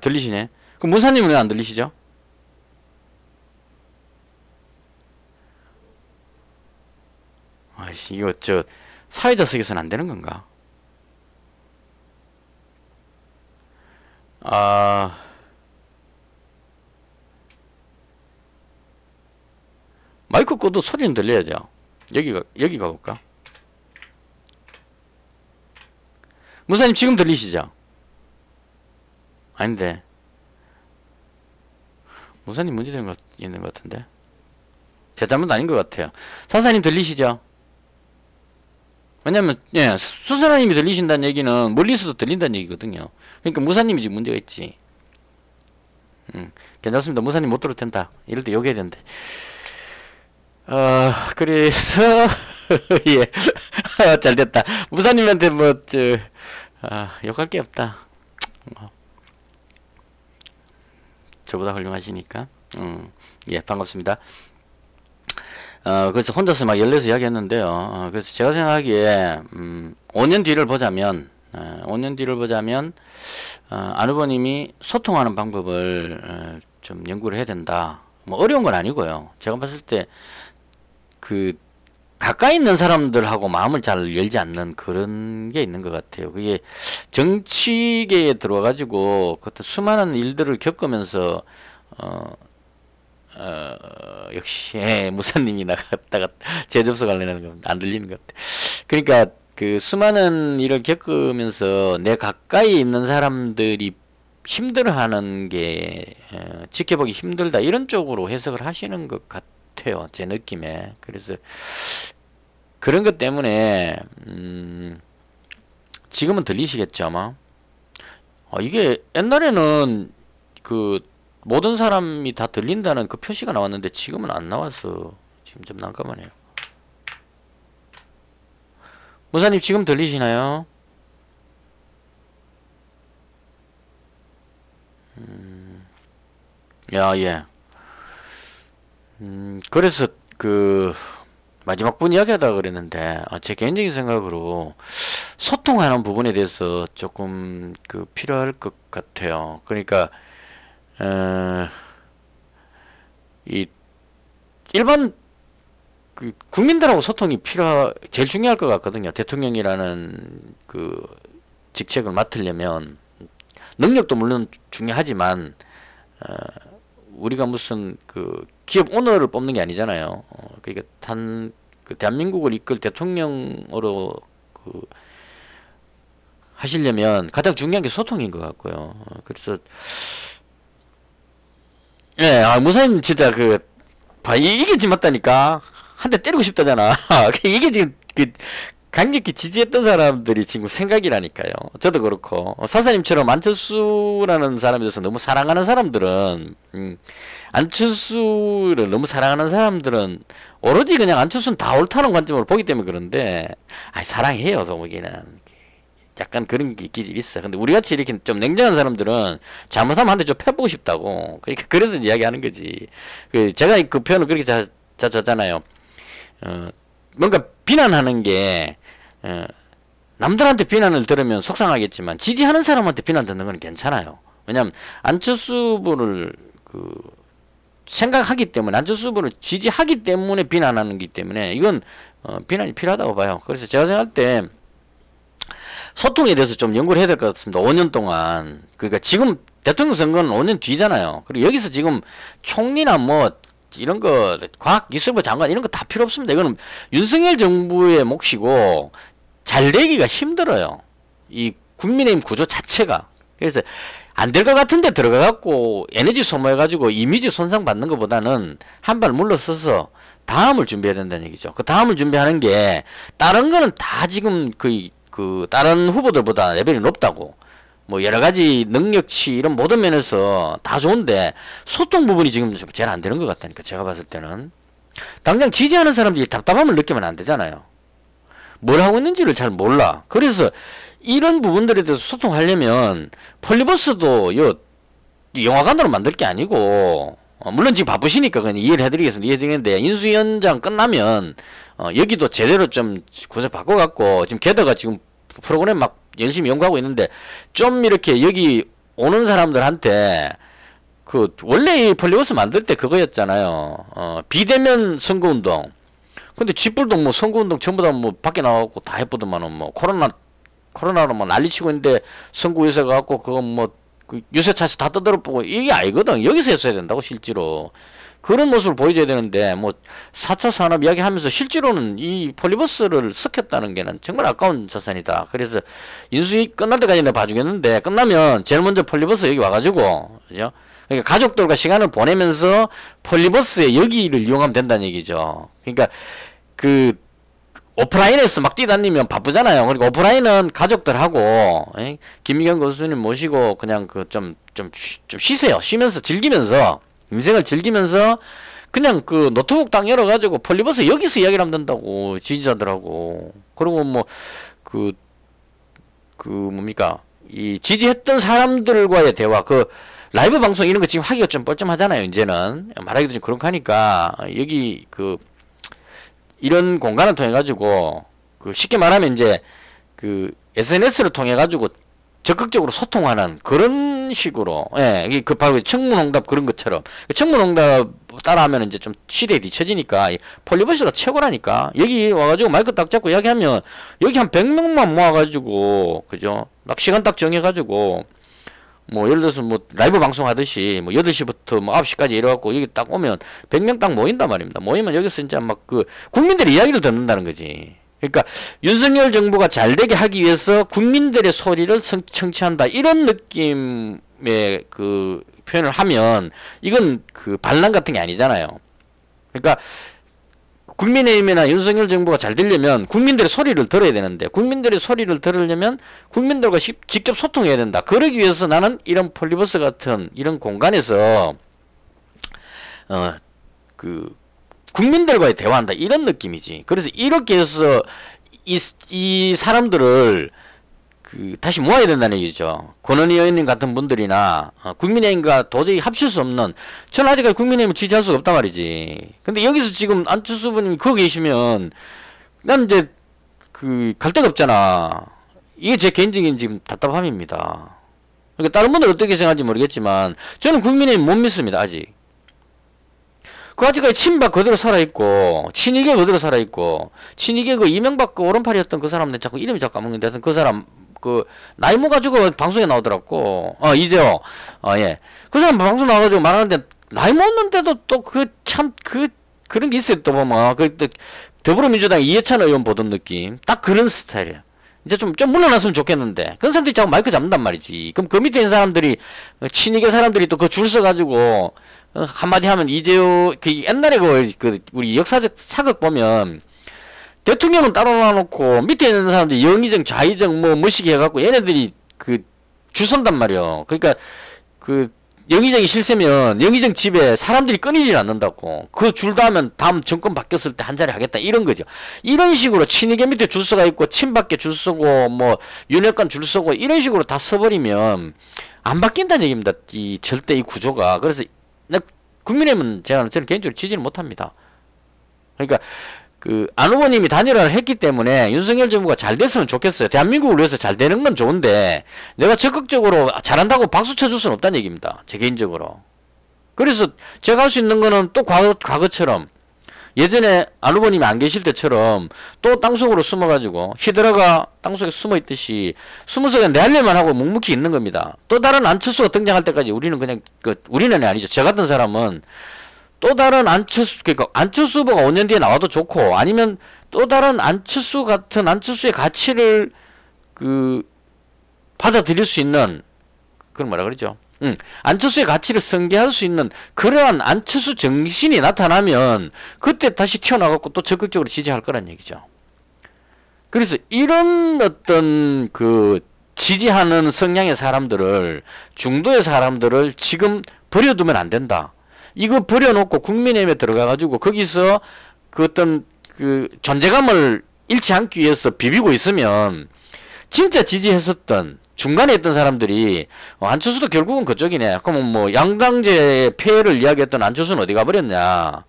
들리시네. 그럼 무사님은 왜 안 들리시죠? 아이씨 이거 저 사회자석에서는 안 되는 건가? 마이크 끄도 소리는 들려야죠. 여기 가볼까? 무사님 지금 들리시죠? 아닌데. 무사님 문제된 것 있는 것 같은데. 제 잘못 아닌 것 같아요. 사사님 들리시죠? 왜냐면, 예, 수선아님이 들리신다는 얘기는 멀리서도 들린다는 얘기거든요. 그러니까 무사님이 지금 문제가 있지. 괜찮습니다. 무사님 못 들어도 된다. 이럴 때 욕해야 된대. 그래서, 예. 잘 됐다. 무사님한테 욕할 게 없다. 저보다 훌륭하시니까. 예, 반갑습니다. 그래서 혼자서 막 열내서 이야기했는데요. 그래서 제가 생각하기에 5년 뒤를 보자면 5년 뒤를 보자면 안 후보님이 소통하는 방법을 좀 연구를 해야 된다. 뭐 어려운 건 아니고요. 제가 봤을 때 그 가까이 있는 사람들하고 마음을 잘 열지 않는 그런 게 있는 것 같아요. 그게 정치계에 들어와가지고 그때 수많은 일들을 겪으면서 역시 무사님이 나갔다가 재접수 관련하는 건 안 들리는 것 같아. 그러니까 그 수많은 일을 겪으면서 내 가까이 있는 사람들이 힘들어하는 게 지켜보기 힘들다 이런 쪽으로 해석을 하시는 것 같아요. 제 느낌에. 그래서 그런 것 때문에 지금은 들리시겠죠 아마. 이게 옛날에는 그 모든 사람이 다 들린다는 그 표시가 나왔는데 지금은 안 나와서 지금 좀 난감하네요. 무사님 지금 들리시나요? 야, 예. 그래서 그 마지막 분 이야기하다 그랬는데 제 개인적인 생각으로 소통하는 부분에 대해서 조금 그 필요할 것 같아요. 그러니까 이 일반 그 국민들하고 소통이 제일 중요할 것 같거든요. 대통령이라는 그 직책을 맡으려면 능력도 물론 중요하지만 우리가 무슨 그 기업 오너를 뽑는 게 아니잖아요. 그러니까 그 대한민국을 이끌 대통령으로 그 하시려면 가장 중요한 게 소통인 것 같고요. 그래서 예, 무사님 진짜 이게 지금 맞다니까. 한 대 때리고 싶다잖아. 이게 지금 강력히 지지했던 사람들이 지금 생각이라니까요. 저도 그렇고 사사님처럼 안철수라는 사람에 대해서 너무 사랑하는 사람들은 안철수를 너무 사랑하는 사람들은 오로지 그냥 안철수는 다 옳다는 관점으로 보기 때문에 그런데 사랑해요. 동욱이는 약간 그런 게 있긴 있어. 근데 우리같이 이렇게 좀 냉정한 사람들은 잘못하면 한 대 좀 패보고 싶다고. 그러니까 그래서 이야기하는 거지. 제가 그 표현을 그렇게 잤잖아요. 뭔가 비난하는 게 남들한테 비난을 들으면 속상하겠지만 지지하는 사람한테 비난 듣는 건 괜찮아요. 왜냐면 안철수 후보를 생각하기 때문에 안철수 후보를 지지하기 때문에 비난하는 거기 때문에 이건 비난이 필요하다고 봐요. 그래서 제가 생각할 때 소통에 대해서 좀 연구를 해야 될 것 같습니다. 5년 동안. 그러니까 지금 대통령 선거는 5년 뒤잖아요. 그리고 여기서 지금 총리나 뭐 이런 거 과학기술부 장관 이런 거 다 필요 없습니다. 이거는 윤석열 정부의 몫이고 잘 되기가 힘들어요. 이 국민의힘 구조 자체가. 그래서 안 될 것 같은데 들어가갖고 에너지 소모해가지고 이미지 손상 받는 것보다는 한 발 물러서서 다음을 준비해야 된다는 얘기죠. 그 다음을 준비하는 게 다른 거는 다 지금 그 다른 후보들보다 레벨이 높다고. 뭐 여러 가지 능력치 이런 모든 면에서 다 좋은데 소통 부분이 지금 제일 안 되는 것 같다니까. 제가 봤을 때는 당장 지지하는 사람들이 답답함을 느끼면 안 되잖아요. 뭘 하고 있는지를 잘 몰라. 그래서 이런 부분들에 대해서 소통하려면 폴리버스도 영화관으로 만들 게 아니고 물론 지금 바쁘시니까 그냥 이해를 해드리겠습니다. 이해드리는데 인수위원장 끝나면 여기도 제대로 좀 구조 바꿔갖고 지금 게다가 지금 프로그램 막 열심히 연구하고 있는데 좀 이렇게 여기 오는 사람들한테 원래 이 폴리버스 만들 때 그거였잖아요. 비대면 선거운동. 근데 쥐뿔도 뭐 선거운동 전부 다 뭐 밖에 나와갖고 다 해보더만은 뭐 코로나로 뭐 난리치고 있는데 선거유세 가갖고 그거 뭐 유세 차시 다 떠들어보고 이게 아니거든. 여기서 했어야 된다고 실제로. 그런 모습을 보여줘야 되는데 뭐 4차 산업 이야기하면서 실제로는 이 폴리버스를 섞였다는 게는 정말 아까운 자산이다. 그래서 인수위 끝날 때까지 내가 봐주겠는데 끝나면 제일 먼저 폴리버스 여기 와가지고 그죠? 그러니까 가족들과 시간을 보내면서 폴리버스의 여기를 이용하면 된다는 얘기죠. 그러니까 오프라인에서 막 뛰다니면 바쁘잖아요. 그러니까 오프라인은 가족들하고 김미경 교수님 모시고 그냥 좀 쉬세요. 쉬면서 즐기면서 인생을 즐기면서 그냥 노트북 딱 열어가지고 폴리버스 여기서 이야기를 하면 된다고 지지자들하고. 그리고 뭐 뭡니까 이 지지했던 사람들과의 대화 라이브 방송 이런 거 지금 하기가 좀 뻘쭘하잖아요. 이제는 말하기도 좀 그렇고 하니까 여기 그 이런 공간을 통해 가지고 그 쉽게 말하면 이제 그 SNS를 통해 가지고 적극적으로 소통하는 그런 식으로, 예, 이게 그 바로 청문홍답 그런 것처럼. 청문홍답 따라하면 이제 좀 시대에 뒤처지니까 폴리버스가 최고라니까. 여기 와가지고 마이크 딱 잡고 이야기하면 여기 한 100명만 모아가지고, 그죠? 딱 시간 딱 정해가지고 뭐 예를 들어서 뭐 라이브 방송 하듯이 뭐 8시부터 뭐 9시까지 이래갖고 여기 딱 오면 100명 딱 모인단 말입니다. 모이면 여기서 이제 막 그 국민들의 이야기를 듣는다는 거지. 그러니까 윤석열 정부가 잘 되게 하기 위해서 국민들의 소리를 청취한다, 이런 느낌의 그 표현을 하면 이건 그 반란 같은 게 아니잖아요. 그러니까 국민의힘이나 윤석열 정부가 잘 되려면 국민들의 소리를 들어야 되는데, 국민들의 소리를 들으려면 국민들과 직접 소통해야 된다. 그러기 위해서 나는 이런 폴리버스 같은 이런 공간에서 그 국민들과의 대화한다, 이런 느낌이지. 그래서 이렇게 해서 이 사람들을 그 다시 모아야 된다는 얘기죠. 권은희 의원님 같은 분들이나 국민의힘과 도저히 합칠 수 없는, 저는 아직까지 국민의힘을 지지할 수가 없단 말이지. 근데 여기서 지금 안철수 후보님이 거기 계시면 난 이제 그 갈 데가 없잖아. 이게 제 개인적인 지금 답답함입니다. 그러니까 다른 분들 어떻게 생각하는지 모르겠지만 저는 국민의힘 못 믿습니다. 아직. 그 아직까지 친박 그대로 살아있고, 친이계 그대로 살아있고, 친이계 그 이명박 그 오른팔이었던 그 사람들 자꾸 이름이 자꾸 까먹는데, 하여튼 그 사람 그 나이 먹어가지고 방송에 나오더라고. 이제요. 예. 그 사람 방송 나와가지고 말하는데 나이 먹었는데도 또 그 참 그런 게 있어요. 또 보면 그 더불어민주당 이해찬 의원 보던 느낌, 딱 그런 스타일이에요. 이제 좀 물러났으면 좋겠는데, 그런 사람들이 자꾸 마이크 잡는단 말이지. 그럼 그 밑에 있는 사람들이, 친이계 사람들이 또 그 줄 서가지고 한마디 하면 이재호, 그 옛날에 그 우리 역사적 사극 보면 대통령은 따로 놔놓고 밑에 있는 사람들이 영의정 좌의정 뭐 뭐시기 해갖고 얘네들이 그 줄 선단 말이요. 그러니까 그 영의정이 실세면 영의정 집에 사람들이 끊이질 않는다고. 그 줄 다 하면 다음 정권 바뀌었을 때 한 자리 하겠다, 이런 거죠. 이런 식으로 친이계 밑에 줄 서가 있고 친박계 줄 서고 뭐 윤핵관 줄 서고 이런 식으로 다 서버리면 안 바뀐다는 얘기입니다. 이 절대 이 구조가. 그래서 국민의힘은 저는 개인적으로 지지를 못합니다. 그러니까 그 안 후보님이 단일화를 했기 때문에 윤석열 정부가 잘 됐으면 좋겠어요. 대한민국을 위해서 잘 되는 건 좋은데 내가 적극적으로 잘한다고 박수 쳐줄 수는 없다는 얘기입니다. 제 개인적으로. 그래서 제가 할 수 있는 거는 또 과거처럼, 예전에 안 후보님이 안 계실 때처럼 또 땅속으로 숨어가지고 히드라가 땅속에 숨어있듯이 숨어서 그냥 내 할 일만 하고 묵묵히 있는 겁니다. 또 다른 안철수가 등장할 때까지 우리는 그냥 우리는 아니죠. 저 같은 사람은 또 다른 안철수, 그러니까 안철수 후보가 5년 뒤에 나와도 좋고, 아니면 또 다른 안철수 같은 안철수의 가치를 그 받아들일 수 있는, 그런 뭐라 그러죠? 안철수의 가치를 승계할 수 있는 그러한 안철수 정신이 나타나면 그때 다시 튀어나가고 또 적극적으로 지지할 거란 얘기죠. 그래서 이런 어떤 그 지지하는 성향의 사람들을, 중도의 사람들을 지금 버려두면 안 된다. 이거 버려놓고 국민의힘에 들어가가지고 거기서 그 어떤 그 존재감을 잃지 않기 위해서 비비고 있으면 진짜 지지했었던 중간에 있던 사람들이 안철수도 결국은 그쪽이네. 그럼 뭐 양당제의 폐해를 이야기했던 안철수는 어디 가버렸냐.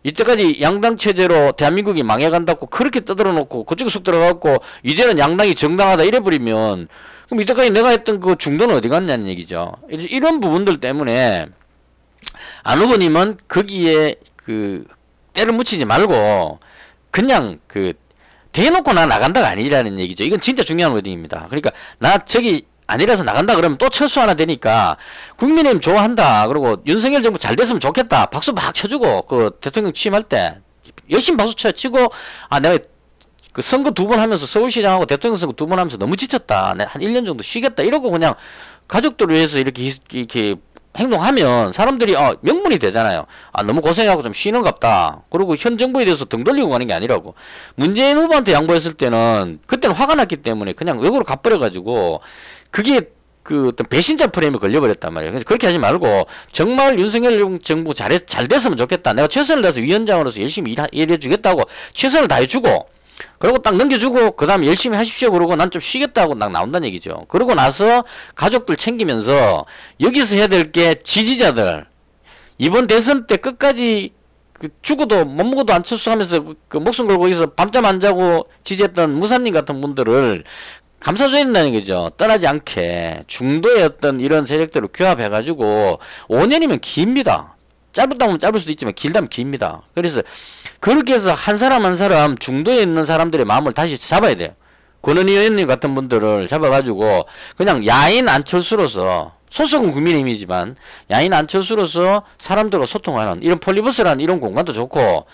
이때까지 양당 체제로 대한민국이 망해간다고 그렇게 떠들어 놓고 그쪽에 쑥 들어가고 이제는 양당이 정당하다 이래버리면 그럼 이때까지 내가 했던 그 중도는 어디 갔냐는 얘기죠. 이런 부분들 때문에 안 후보님은 거기에 그 때를 묻히지 말고 그냥 그 대놓고 나 나간다가 아니라는 얘기죠. 이건 진짜 중요한 워딩입니다. 그러니까 나 저기 아니라서 나간다 그러면 또 철수 하나 되니까 국민의힘 좋아한다. 그리고 윤석열 정부 잘 됐으면 좋겠다. 박수 막 쳐주고 그 대통령 취임할 때 열심히 박수 치고 내가 그 선거 2번 하면서 서울시장하고 대통령 선거 2번 하면서 너무 지쳤다. 내가 한 1년 정도 쉬겠다. 이러고 그냥 가족들을 위해서 이렇게 행동하면 사람들이 명분이 되잖아요. 너무 고생하고 좀 쉬는갑다. 그리고 현 정부에 대해서 등 돌리고 가는 게 아니라고. 문재인 후보한테 양보했을 때는 그때는 화가 났기 때문에 그냥 외국으로 가버려가지고 그게 그 어떤 배신자 프레임에 걸려버렸단 말이에요. 그래서 그렇게 하지 말고 정말 윤석열 정부 잘 됐으면 좋겠다. 내가 최선을 다해서 위원장으로서 열심히 일해주겠다고 최선을 다해주고 그러고 딱 넘겨주고 그 다음에 열심히 하십시오 그러고 난 좀 쉬겠다고 딱 나온다는 얘기죠. 그러고 나서 가족들 챙기면서 여기서 해야 될 게 지지자들 이번 대선 때 끝까지 그 죽어도 못 먹어도 안철수 하면서 그 목숨 걸고 여기서 밤잠 안 자고 지지했던 무사님 같은 분들을 감싸줘야 된다는 거죠. 떠나지 않게 중도의 어떤 이런 세력들을 규합해가지고 5년이면 깁니다. 짧다면 짧을 수도 있지만 길다면 깁니다. 그래서 그렇게 해서 한 사람 한 사람 중도에 있는 사람들의 마음을 다시 잡아야 돼요. 권은희 의원님 같은 분들을 잡아가지고 그냥 야인 안철수로서 소속은 국민의힘이지만 야인 안철수로서 사람들과 소통하는 이런 폴리버스라는 이런 공간도 좋고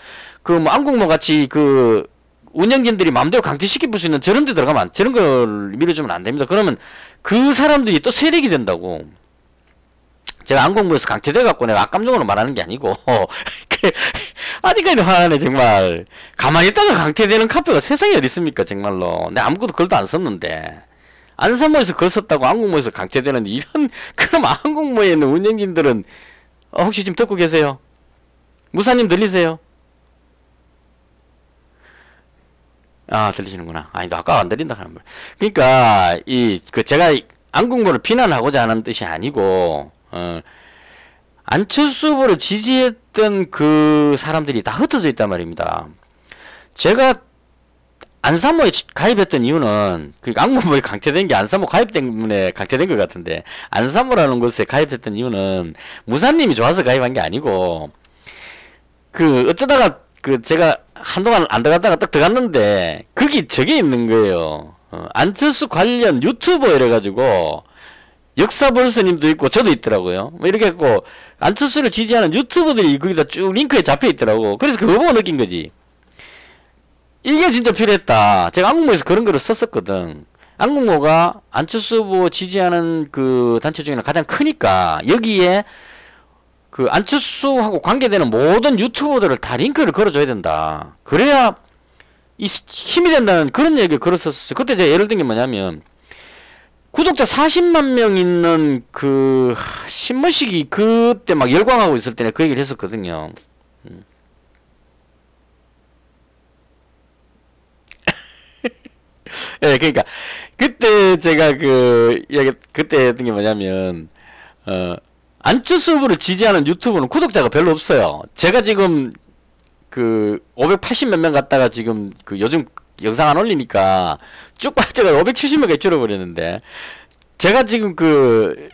그 뭐 안국모 같이 그 운영진들이 마음대로 강퇴시킬 수 있는 저런 데 들어가면 저런 걸 밀어주면 안 됩니다. 그러면 그 사람들이 또 세력이 된다고. 제가 안국모에서 강퇴돼갖고 내가 악감정으로 말하는 게 아니고 아직까지 화나네 정말. 가만히 있다가 강퇴되는 카페가 세상에 어디 있습니까 정말로. 내가 아무것도 글도 안 썼는데 안산모에서 글 썼다고 안국모에서 강퇴되는 이런. 그럼 안국모에 있는 운영진들은 혹시 지금 듣고 계세요? 무사님 들리세요? 아 들리시는구나. 아니 아까 안 들린다 하는 말. 그러니까 제가 안국모를 비난하고자 하는 뜻이 아니고 안철수 후보를 지지했던 그 사람들이 다 흩어져 있단 말입니다. 제가 안산모에 가입했던 이유는 그러니까 안국모에 강퇴된 게 안산모 가입 때문에 강퇴된 것 같은데 안산모라는 곳에 가입했던 이유는 무사님이 좋아서 가입한 게 아니고 그 어쩌다가 그 제가 한동안 안 들어갔다가 딱 들어갔는데 거기 저게 있는 거예요. 안철수 관련 유튜버 이래가지고 역사벌스님도 있고 저도 있더라고요. 뭐 이렇게 했고 안철수를 지지하는 유튜버들이 거기다 쭉 링크에 잡혀 있더라고. 그래서 그거 보고 느낀 거지. 이게 진짜 필요했다. 제가 안국모에서 그런 거를 썼었거든. 안국모가 안철수 후보 지지하는 그 단체 중에는 가장 크니까 여기에 그 안철수하고 관계되는 모든 유튜버들을 다 링크를 걸어줘야 된다. 그래야 힘이 된다는 그런 얘기를 걸었었어요. 그때 제가 예를 든 게 뭐냐면 구독자 40만 명 있는 그 신문식이 그때 막 열광하고 있을 때는 그 얘기를 했었거든요. 예, 그러니까 그때 제가 그때 했던 게 뭐냐면 안철수 후보를 지지하는 유튜브는 구독자가 별로 없어요. 제가 지금 그 580 몇 명 갔다가 지금 그 요즘 영상 안 올리니까 쭉 빠져가 570명까지 줄어버렸는데 제가 지금 그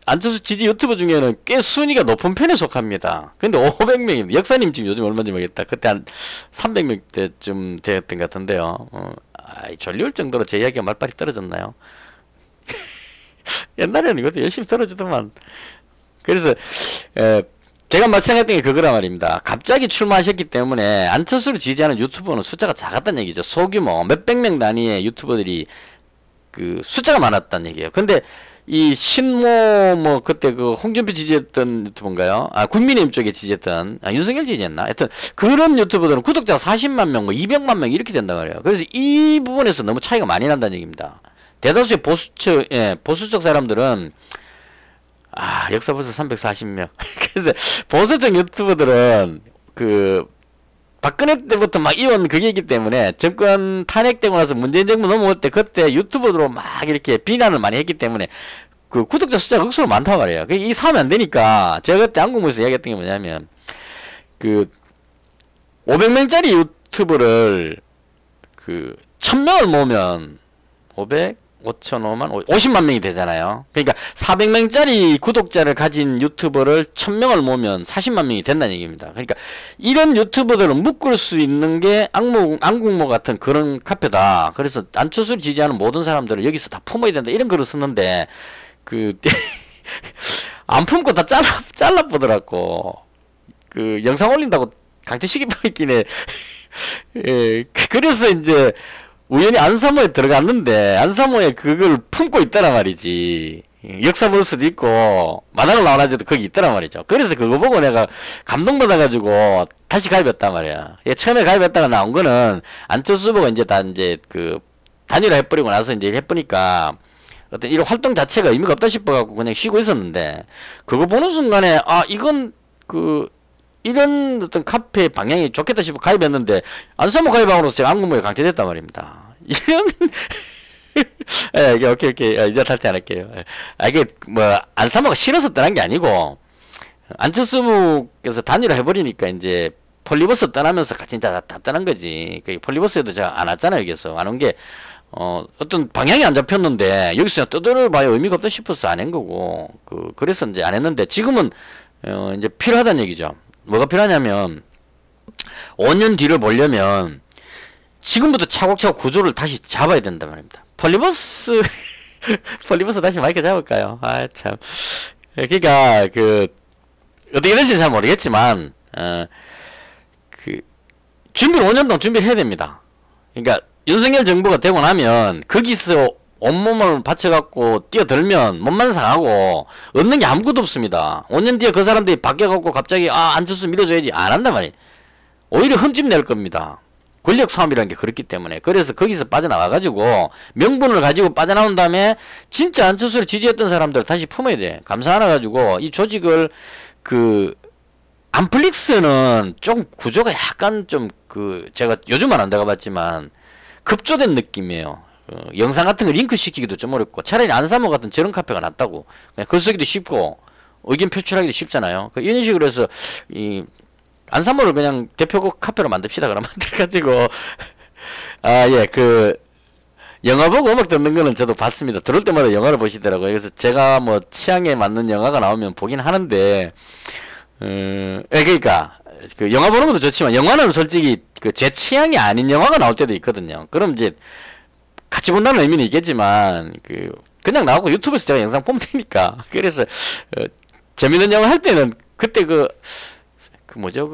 안철수 지지 유튜버 중에는 꽤 순위가 높은 편에 속합니다. 근데 500명입니다. 역사님 지금 요즘 얼마인지 모르겠다. 그때 한 300명 때쯤 되었던 것 같은데요. 졸려올 정도로 제 이야기가 말빨이 떨어졌나요? 옛날에는 이것도 열심히 떨어지더만. 그래서 제가 말씀했던 게 그거란 말입니다. 갑자기 출마하셨기 때문에 안철수를 지지하는 유튜버는 숫자가 작았다는 얘기죠. 소규모 몇백 명 단위의 유튜버들이 그 숫자가 많았다는 얘기예요. 근데 이 신모 뭐 그때 그 홍준표 지지했던 유튜버인가요? 국민의힘 쪽에 지지했던 윤석열 지지했나? 하여튼 그런 유튜버들은 구독자가 40만 명, 뭐 200만 명 이렇게 된단 말이에요. 그래서 이 부분에서 너무 차이가 많이 난다는 얘기입니다. 대다수의 보수적 사람들은 역사 벌써 340명. 그래서 보수적 유튜버들은 그 박근혜 때부터 막 이온 그게이기 때문에 정권 탄핵되고 나서 문재인 정부 넘어올 때 그때 유튜버로 막 이렇게 비난을 많이 했기 때문에 그 구독자 숫자가 억수로 많단 말이에요. 이 사면 안 되니까 제가 그때 한국무에서 이야기했던 게 뭐냐면 그 500명짜리 유튜브를 그 1000명을 모으면 500 5,500만 50만 명이 되잖아요. 그러니까 400명짜리 구독자를 가진 유튜버를 1000명을 모으면 40만 명이 된다는 얘기입니다. 그러니까 이런 유튜버들을 묶을 수 있는 게 안국모 같은 그런 카페다. 그래서 안철수를 지지하는 모든 사람들을 여기서 다 품어야 된다. 이런 글을 썼는데 안 품고 다 잘라보더라고. 그 영상 올린다고 강퇴시키고 있긴 해. 예, 그래서 이제 우연히 안사모에 들어갔는데 안사모에 그걸 품고 있다란 말이지. 역사벌스도 있고 마당을 나와가지고 거기 있다란 말이죠. 그래서 그거 보고 내가 감동받아가지고 다시 가입했단 말이야. 처음에 가입했다가 나온 거는 안철수 후보가 이제 다 이제 그 단일화 해버리고 나서 이제 해보니까 어떤 이런 활동 자체가 의미가 없다 싶어갖고 그냥 쉬고 있었는데 그거 보는 순간에 이건 그 이런 어떤 카페 방향이 좋겠다 싶어 가입했는데 안사모 가입함으로써 제가 안근무에 강퇴됐단 말입니다. 이런 예, 오케이. 이제 탈퇴 안 할게요. 예. 이게 뭐 안사모가 싫어서 떠난 게 아니고 안철수께서 단일화 해버리니까 이제 폴리버스 떠나면서 같이 다 떠난 거지. 그 폴리버스에도 제가 안 왔잖아요. 여기서 안 온 게 어떤 방향이 안 잡혔는데 여기서 떠들어 봐야 의미가 없다 싶어서 안 한 거고 그래서 이제 안 했는데 지금은 이제 필요하다는 얘기죠. 뭐가 필요하냐면 5년 뒤를 보려면 지금부터 차곡차곡 구조를 다시 잡아야 된단 말입니다. 폴리버스 다시 마이크 잡을까요? 아 참. 그러니까 어떻게 될지 잘 모르겠지만 준비를 5년 동안 준비를 해야 됩니다. 그러니까 윤석열 정부가 되고 나면 거기서 온몸을 바쳐갖고 뛰어들면 몸만 상하고 얻는 게 아무것도 없습니다. 5년 뒤에 그 사람들이 바뀌어갖고 갑자기 안철수 믿어줘야지 안 한단 말이에요. 오히려 흠집 낼 겁니다. 권력 싸움이라는 게 그렇기 때문에. 그래서 거기서 빠져나와가지고 명분을 가지고 빠져나온 다음에 진짜 안철수를 지지했던 사람들 다시 품어야 돼. 감사 안아가지고 이 조직을 암플릭스는 좀 구조가 약간 좀 제가 요즘은 안 나가봤지만 급조된 느낌이에요. 영상 같은 거 링크 시키기도 좀 어렵고 차라리 안사모 같은 저런 카페가 낫다고. 그냥 글 쓰기도 쉽고 의견 표출하기도 쉽잖아요. 이런 식으로 해서 이 안사모를 그냥 대표곡 카페로 만듭시다. 그럼 만들어가지고 예, 영화 보고 음악 듣는 거는 저도 봤습니다. 들어올 때마다 영화를 보시더라고요. 그래서 제가 뭐 취향에 맞는 영화가 나오면 보긴 하는데 예, 그러니까 영화 보는 것도 좋지만 영화는 솔직히 제 취향이 아닌 영화가 나올 때도 있거든요. 그럼 이제 같이 본다는 의미는 있겠지만 그냥 나오고 유튜브에서 제가 영상 보면 되니까. 그래서 재밌는 영화 할 때는 그때 뭐죠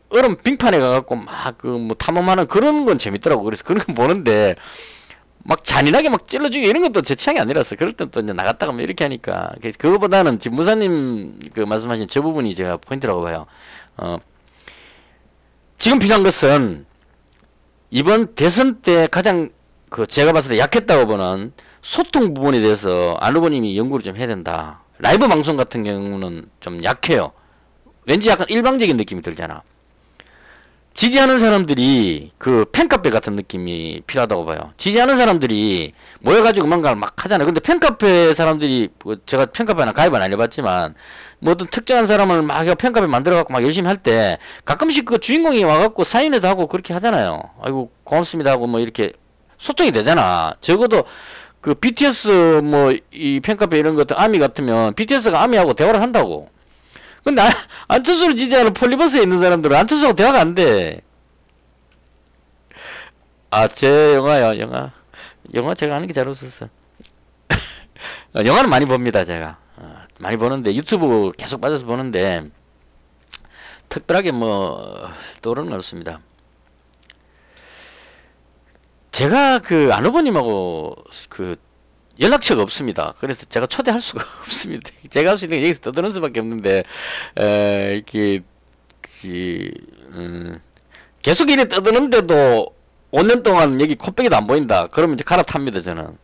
얼음 빙판에 가갖고 막 뭐 탐험하는 그런 건 재밌더라고. 그래서 그런 건 보는데 막 잔인하게 막 찔러주기 이런 것도 제 취향이 아니라서 그럴 땐 또 이제 나갔다가 뭐 이렇게 하니까 그거보다는 지금 무사님 말씀하신 저 부분이 제가 포인트라고 봐요. 지금 필요한 것은 이번 대선 때 가장 제가 봤을 때 약했다고 보는 소통 부분에 대해서 안 후보님이 연구를 좀 해야 된다. 라이브 방송 같은 경우는 좀 약해요. 왠지 약간 일방적인 느낌이 들잖아. 지지하는 사람들이 팬카페 같은 느낌이 필요하다고 봐요. 지지하는 사람들이 모여가지고 뭔가를 막 하잖아요. 근데 팬카페 사람들이 제가 팬카페나 가입은 안 해봤지만 뭐 어떤 특정한 사람을 막 팬카페 만들어갖고 막 열심히 할 때 가끔씩 주인공이 와갖고 사인회도 하고 그렇게 하잖아요. 아이고 고맙습니다 하고 뭐 이렇게 소통이 되잖아. 적어도 BTS 뭐 이 팬카페 이런 것들 아미 같으면 BTS가 아미하고 대화를 한다고. 근데 안철수를 지지하는 폴리버스에 있는 사람들은 안철수하고 대화가 안 돼. 제 영화요. 영화 제가 하는 게 잘 없었어. 영화는 많이 봅니다. 제가 많이 보는데 유튜브 계속 빠져서 보는데 특별하게 뭐 떠오르는 건 없습니다. 제가 안 후보님하고 연락처가 없습니다. 그래서 제가 초대할 수가 없습니다. 제가 할 수 있는 게 여기서 떠드는 수밖에 없는데 계속 이래 떠드는데도 5년 동안 여기 코빼기도 안 보인다. 그러면 이제 갈아탑니다. 저는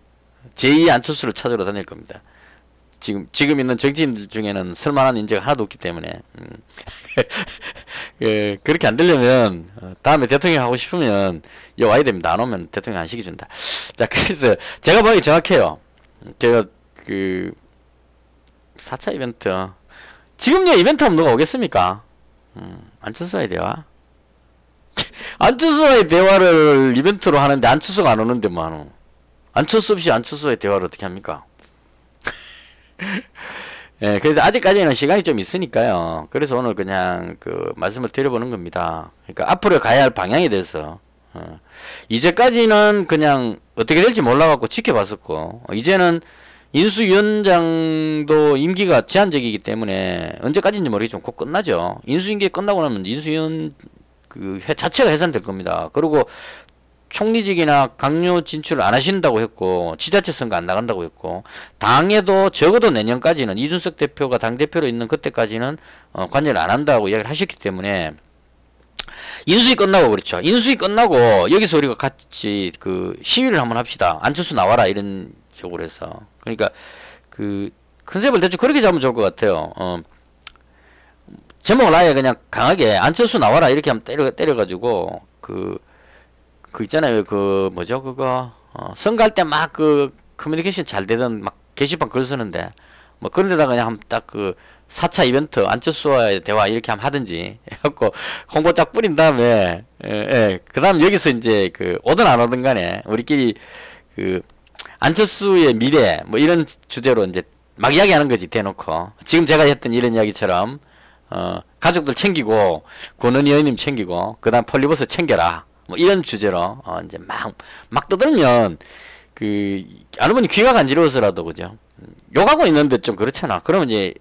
제2 안철수를 찾으러 다닐 겁니다. 지금 있는 정치인들 중에는 쓸만한 인재가 하나도 없기 때문에 그렇게 안 되려면 다음에 대통령 하고 싶으면 여기 와야 됩니다. 안 오면 대통령 안 시켜준다. 자, 그래서 제가 보기 정확해요. 제가 4차 이벤트 지금요 이벤트 하면 누가 오겠습니까? 안철수와의 대화 안철수와의 대화를 이벤트로 하는데 안철수가 안 오는데 뭐 안철수 없이 안철수와의 대화를 어떻게 합니까? 예, 그래서 아직까지는 시간이 좀 있으니까요. 그래서 오늘 그냥 말씀을 드려보는 겁니다. 그러니까 앞으로 가야 할 방향에 대해서 이제까지는 그냥 어떻게 될지 몰라갖고 지켜봤었고 이제는 인수위원장도 임기가 제한적이기 때문에 언제까지인지 모르겠지만 곧 끝나죠. 인수임기 끝나고 나면 인수위원 자체가 해산될 겁니다. 그리고 총리직이나 강요 진출 안 하신다고 했고 지자체 선거 안 나간다고 했고 당에도 적어도 내년까지는 이준석 대표가 당대표로 있는 그때까지는 관여를 안 한다고 이야기를 하셨기 때문에 인수위 끝나고 그렇죠. 인수위 끝나고 여기서 우리가 같이 시위를 한번 합시다. 안철수 나와라 이런 식으로 해서 그러니까 컨셉을 대충 그렇게 잡으면 좋을 것 같아요. 제목을 아예 그냥 강하게 안철수 나와라 이렇게 하면 때려가지고 그 있잖아요. 그 뭐죠 그거 선거할 때 막 그 커뮤니케이션 잘 되던 막 게시판 글 쓰는데 뭐 그런 데다가 그냥 딱 그 4차 이벤트 안철수와의 대화 이렇게 하면 하든지 해갖고 홍보 쫙 뿌린 다음에 그 다음 여기서 이제 그 오든 안 오든 간에 우리끼리 그 안철수의 미래 뭐 이런 주제로 이제 막 이야기하는 거지 대놓고 지금 제가 했던 이런 이야기처럼 가족들 챙기고 권은희 의원님 챙기고 그 다음 폴리버스 챙겨라 뭐 이런 주제로 이제 막 떠들면 그 알아보니 귀가 간지러워서라도 그죠 욕하고 있는데 좀 그렇잖아. 그러면 이제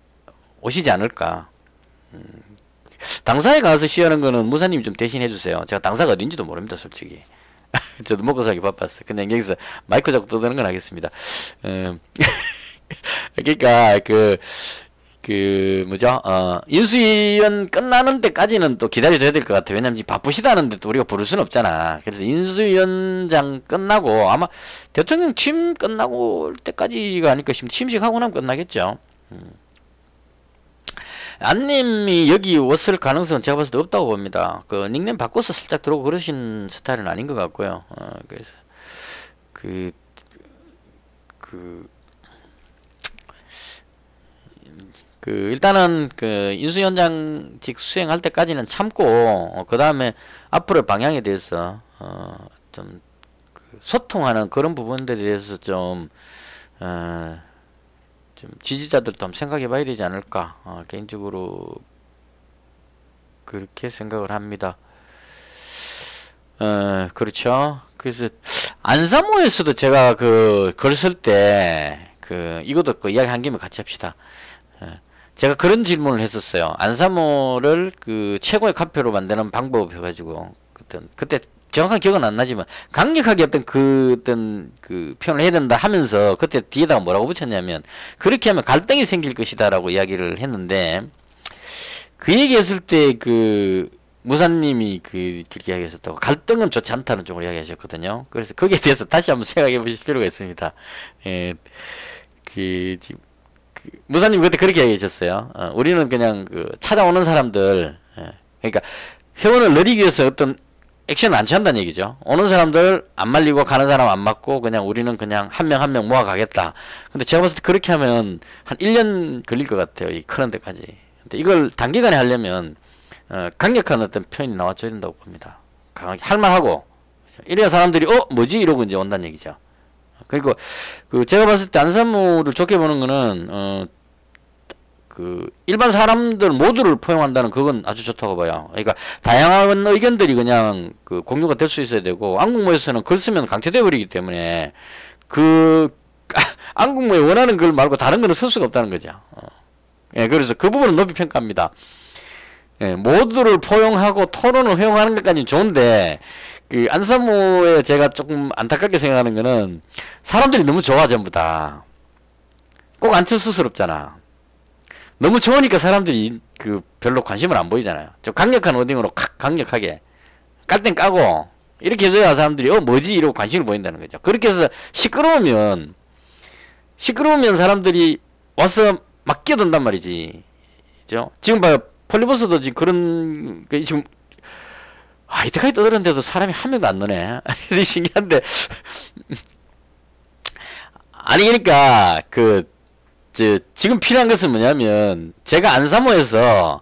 오시지 않을까. 당사에 가서 시하는 거는 무사님이 좀 대신 해주세요. 제가 당사가 어딘지도 모릅니다 솔직히. 저도 먹고 살기 바빴어요. 근데 여기서 마이크 잡고 떠드는 건 하겠습니다. 그러니까 뭐죠? 인수위원 끝나는 때까지는 또 기다려줘야 될 것 같아요. 왜냐면 지금 바쁘시다는데 또 우리가 부를 수는 없잖아. 그래서 인수위원장 끝나고 아마 대통령 취임 끝나고 올 때까지가 아닐까 싶으면 취임식 하고 나면 끝나겠죠. 안님이 여기 왔을 가능성은 제가 봤을 때 없다고 봅니다. 그 닉네임 바꿔서 살짝 들어오고 그러신 스타일은 아닌 것 같고요. 그래서 일단은 그 인수위원장직 수행할 때까지는 참고 그 다음에 앞으로의 방향에 대해서 좀 소통하는 그런 부분들에 대해서 좀 지지자들도 한번 생각해 봐야 되지 않을까 개인적으로 그렇게 생각을 합니다. 그렇죠. 그래서 안사모에서도 제가 그 글 쓸 때 이것도 그 이야기 한 김에 같이 합시다. 제가 그런 질문을 했었어요. 안사모를 그 최고의 카페로 만드는 방법 해가지고 그때 정확한 기억은 안 나지만 강력하게 어떤 그 표현을 해야 된다 하면서 그때 뒤에다가 뭐라고 붙였냐면 그렇게 하면 갈등이 생길 것이다라고 이야기를 했는데 그 얘기했을 때 그 무사님이 그렇게 이야기하셨다고 갈등은 좋지 않다는 쪽으로 이야기하셨거든요. 그래서 거기에 대해서 다시 한번 생각해 보실 필요가 있습니다. 무사님 그때 그렇게 얘기하셨어요. 우리는 그냥 찾아오는 사람들, 그러니까 회원을 늘리기 위해서 어떤 액션을 안 취한다는 얘기죠. 오는 사람들 안 말리고 가는 사람 안 맞고 그냥 우리는 그냥 한 명 한 명 모아가겠다. 근데 제가 봤을 때 그렇게 하면 한 1년 걸릴 것 같아요. 이 크는 데까지. 근데 이걸 단기간에 하려면 강력한 어떤 표현이 나와줘야 된다고 봅니다. 강하게 할만하고 이래야 사람들이 뭐지 이러고 이제 온다는 얘기죠. 그리고 제가 봤을 때 안산무를 좋게 보는 거는 일반 사람들 모두를 포용한다는 그건 아주 좋다고 봐요. 그러니까 다양한 의견들이 그냥 공유가 될 수 있어야 되고 안국모에서는 글 쓰면 강퇴돼 버리기 때문에 안국모에 원하는 글 말고 다른 거는 쓸 수가 없다는 거죠. 그래서 그 부분은 높이 평가합니다. 모두를 포용하고 토론을 허용하는 것까지는 좋은데 안산모에 제가 조금 안타깝게 생각하는 거는 사람들이 너무 좋아 전부 다. 꼭 안철수스럽잖아. 너무 좋으니까 사람들이 별로 관심을 안 보이잖아요. 좀 강력한 워딩으로 강력하게 깔 땐 까고 이렇게 해줘야 사람들이 뭐지 이러고 관심을 보인다는 거죠. 그렇게 해서 시끄러우면 사람들이 와서 막 끼어든단 말이지. 그죠? 지금 봐요. 폴리버스도 지금 그런 지금 이때까지 떠들었는데도 사람이 한 명도 안 너네. 신기한데 아니 그러니까 지금 필요한 것은 뭐냐면 제가 안사모에서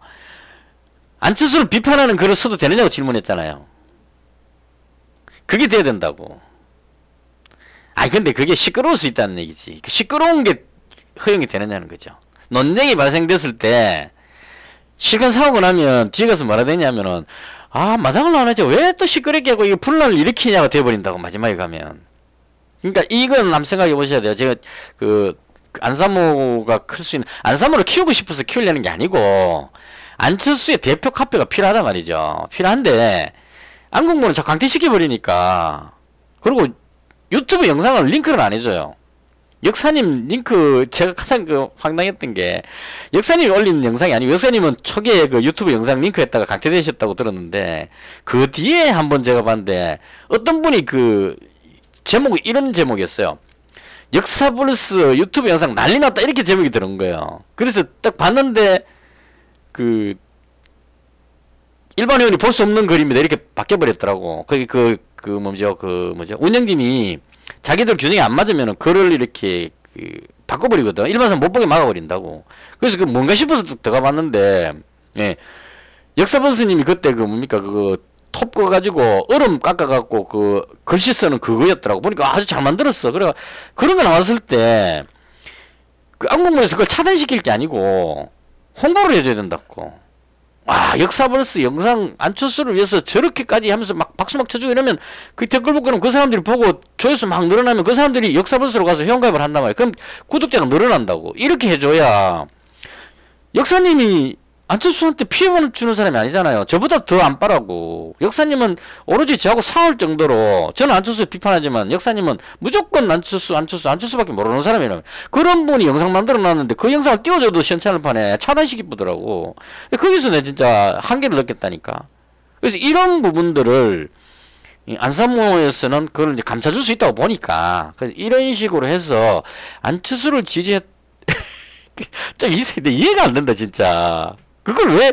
안철수를 비판하는 글을 써도 되느냐고 질문했잖아요. 그게 돼야 된다고. 근데 그게 시끄러울 수 있다는 얘기지. 시끄러운 게 허용이 되느냐는 거죠. 논쟁이 발생됐을 때 실컷 사오고 나면 뒤에 가서 뭐라 되냐면은 마당을 안 하죠. 왜 또 시끄럽게 하고 이거 분란을 일으키냐고 돼버린다고 마지막에 가면. 그러니까 이건 한번 생각해 보셔야 돼요. 제가 안사모가 클 수 있는 안사모를 키우고 싶어서 키우려는 게 아니고 안철수의 대표 카페가 필요하단 말이죠. 필요한데 안국모는 자꾸 강퇴시켜 버리니까. 그리고 유튜브 영상을 링크를 안 해줘요. 역사님 링크 제가 가장 황당했던 게 역사님이 올린 영상이 아니고 역사님은 초기에 유튜브 영상 링크했다가 강퇴되셨다고 들었는데 그 뒤에 한번 제가 봤는데 어떤 분이 제목이 이런 제목이었어요. 역사 플러스 유튜브 영상 난리 났다 이렇게 제목이 들은 거예요. 그래서 딱 봤는데 일반 회원이 볼 수 없는 그림이다 이렇게 바뀌어버렸더라고. 뭐죠 운영진이 자기들 규정이 안 맞으면은 글을 이렇게 바꿔버리거든. 일반 사람 못 보게 막아버린다고. 그래서 그 뭔가 싶어서 들어가 봤는데, 예. 역사본스님이 그때 톱 꺼가지고 얼음 깎아갖고 글씨 쓰는 그거였더라고. 보니까 아주 잘 만들었어. 그래 그런 거 나왔을 때 그 안국문에서 그걸 차단시킬 게 아니고 홍보를 해줘야 된다고. 와, 역사버스 영상 안철수를 위해서 저렇게까지 하면서 막 박수 막 쳐주고 이러면 그 댓글 복구는 그 사람들이 보고 조회수 막 늘어나면 그 사람들이 역사버스로 가서 회원가입을 한단 말이야. 그럼 구독자가 늘어난다고. 이렇게 해줘야 역사님이 안철수한테 피해만 주는 사람이 아니잖아요. 저보다 더 안빠라고. 역사님은 오로지 저하고 싸울 정도로, 저는 안철수 비판하지만 역사님은 무조건 안철수밖에 모르는 사람이라면, 그런 분이 영상 만들어 놨는데 그 영상을 띄워줘도 시원찮을 판에 차단시키더라고. 거기서 내 진짜 한계를 느꼈다니까. 그래서 이런 부분들을 안산모에서는 그걸 이제 감춰줄 수 있다고 보니까, 그래서 이런 식으로 해서 안철수를 좀 이해가 안 된다 진짜. 그걸 왜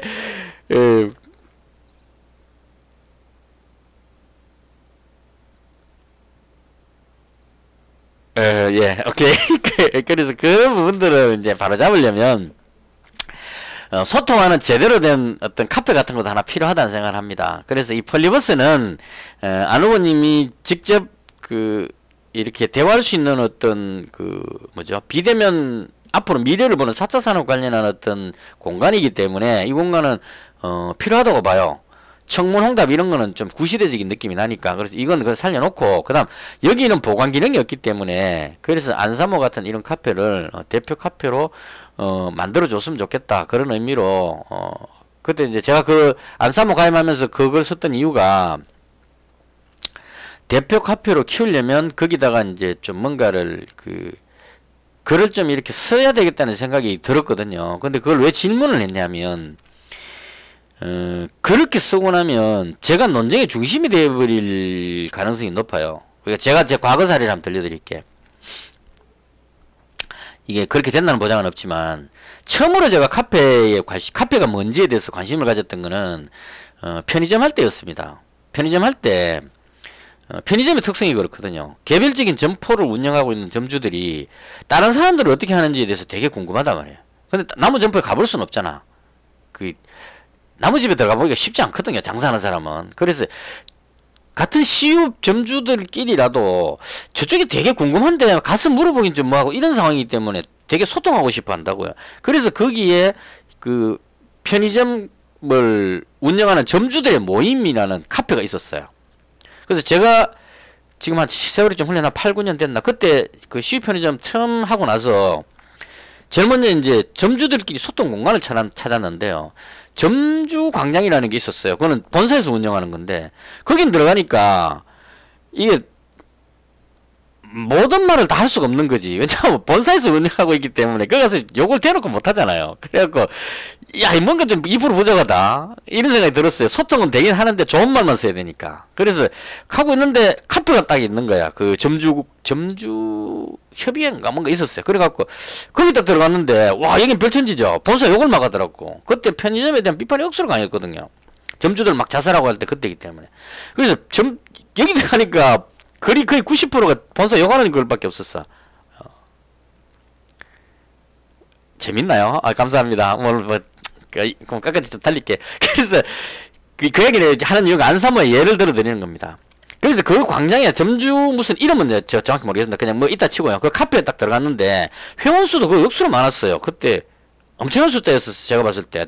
예, 오케이. 그래서 그 부분들을 이제 바로 잡으려면 소통하는 제대로 된 어떤 카페 같은 것도 하나 필요하다는 생각을 합니다. 그래서 이 폴리버스는 안 후보님이 직접 이렇게 대화할 수 있는 어떤 비대면 앞으로 미래를 보는 4차 산업 관련한 어떤 공간이기 때문에 이 공간은 필요하다고 봐요. 청문 홍답 이런 거는 좀 구시대적인 느낌이 나니까. 그래서 이건 그걸 살려놓고, 그 다음 여기는 보관 기능이 없기 때문에, 그래서 안사모 같은 이런 카페를 대표 카페로 만들어줬으면 좋겠다, 그런 의미로 그때 이제 제가 안사모 가입하면서 그걸 썼던 이유가, 대표 카페로 키우려면 거기다가 이제 좀 뭔가를 글을 좀 이렇게 써야 되겠다는 생각이 들었거든요. 근데 그걸 왜 질문을 했냐면, 그렇게 쓰고 나면 제가 논쟁의 중심이 되어버릴 가능성이 높아요. 그러니까 제가 제 과거 사례를 한번 들려드릴게. 이게 그렇게 된다는 보장은 없지만, 처음으로 제가 카페가 뭔지에 대해서 관심을 가졌던 거는 편의점 할 때였습니다. 편의점 할 때 편의점의 특성이 그렇거든요. 개별적인 점포를 운영하고 있는 점주들이 다른 사람들을 어떻게 하는지에 대해서 되게 궁금하단 말이에요. 근데 나무 점포에 가볼 수는 없잖아. 나무 집에 들어가 보기가 쉽지 않거든요, 장사하는 사람은. 그래서 같은 시읍 점주들끼리라도 저쪽이 되게 궁금한데 가서 물어보긴 좀 뭐하고 이런 상황이기 때문에 되게 소통하고 싶어 한다고요. 그래서 거기에 편의점을 운영하는 점주들의 모임이라는 카페가 있었어요. 그래서 제가 지금 한 세월이 좀 흘려나 8, 9년 됐나, 그때 시립 편의점 처음 하고 나서 제일 먼저 이제 점주들끼리 소통 공간을 찾았는데요. 점주 광장이라는 게 있었어요. 그거는 본사에서 운영하는 건데, 거긴 들어가니까 이게 모든 말을 다 할 수가 없는 거지. 왜냐하면 본사에서 운영하고 있기 때문에 거기 가서 욕을 대놓고 못 하잖아요. 그래갖고 야, 뭔가 좀 2% 부족하다 이런 생각이 들었어요. 소통은 되긴 하는데 좋은 말만 써야 되니까. 그래서 하고 있는데 카페가 딱 있는 거야. 점주 협의회인가 뭔가 있었어요. 그래갖고 거기다 들어갔는데, 와, 여긴 별천지죠. 본사 욕을 막 하더라고. 그때 편의점에 대한 비판이 억수로 강했거든요. 점주들 막 자살하고 할 때 그때이기 때문에. 그래서 여기 들어가니까 거의 90%가 본사 욕하는 글밖에 없었어. 재밌나요? 감사합니다. 오늘 그럼 끝까지 좀 달릴게. 그래서 그 얘기를 하는 이유가 안사모의 예를 들어 드리는 겁니다. 그래서 그 광장에 점주 무슨 이름은 제가 정확히 모르겠습니다. 그냥 뭐 이따 치고요. 그 카페에 딱 들어갔는데 회원수도 그 역수로 많았어요. 그때 엄청난 숫자였었어요. 제가 봤을 때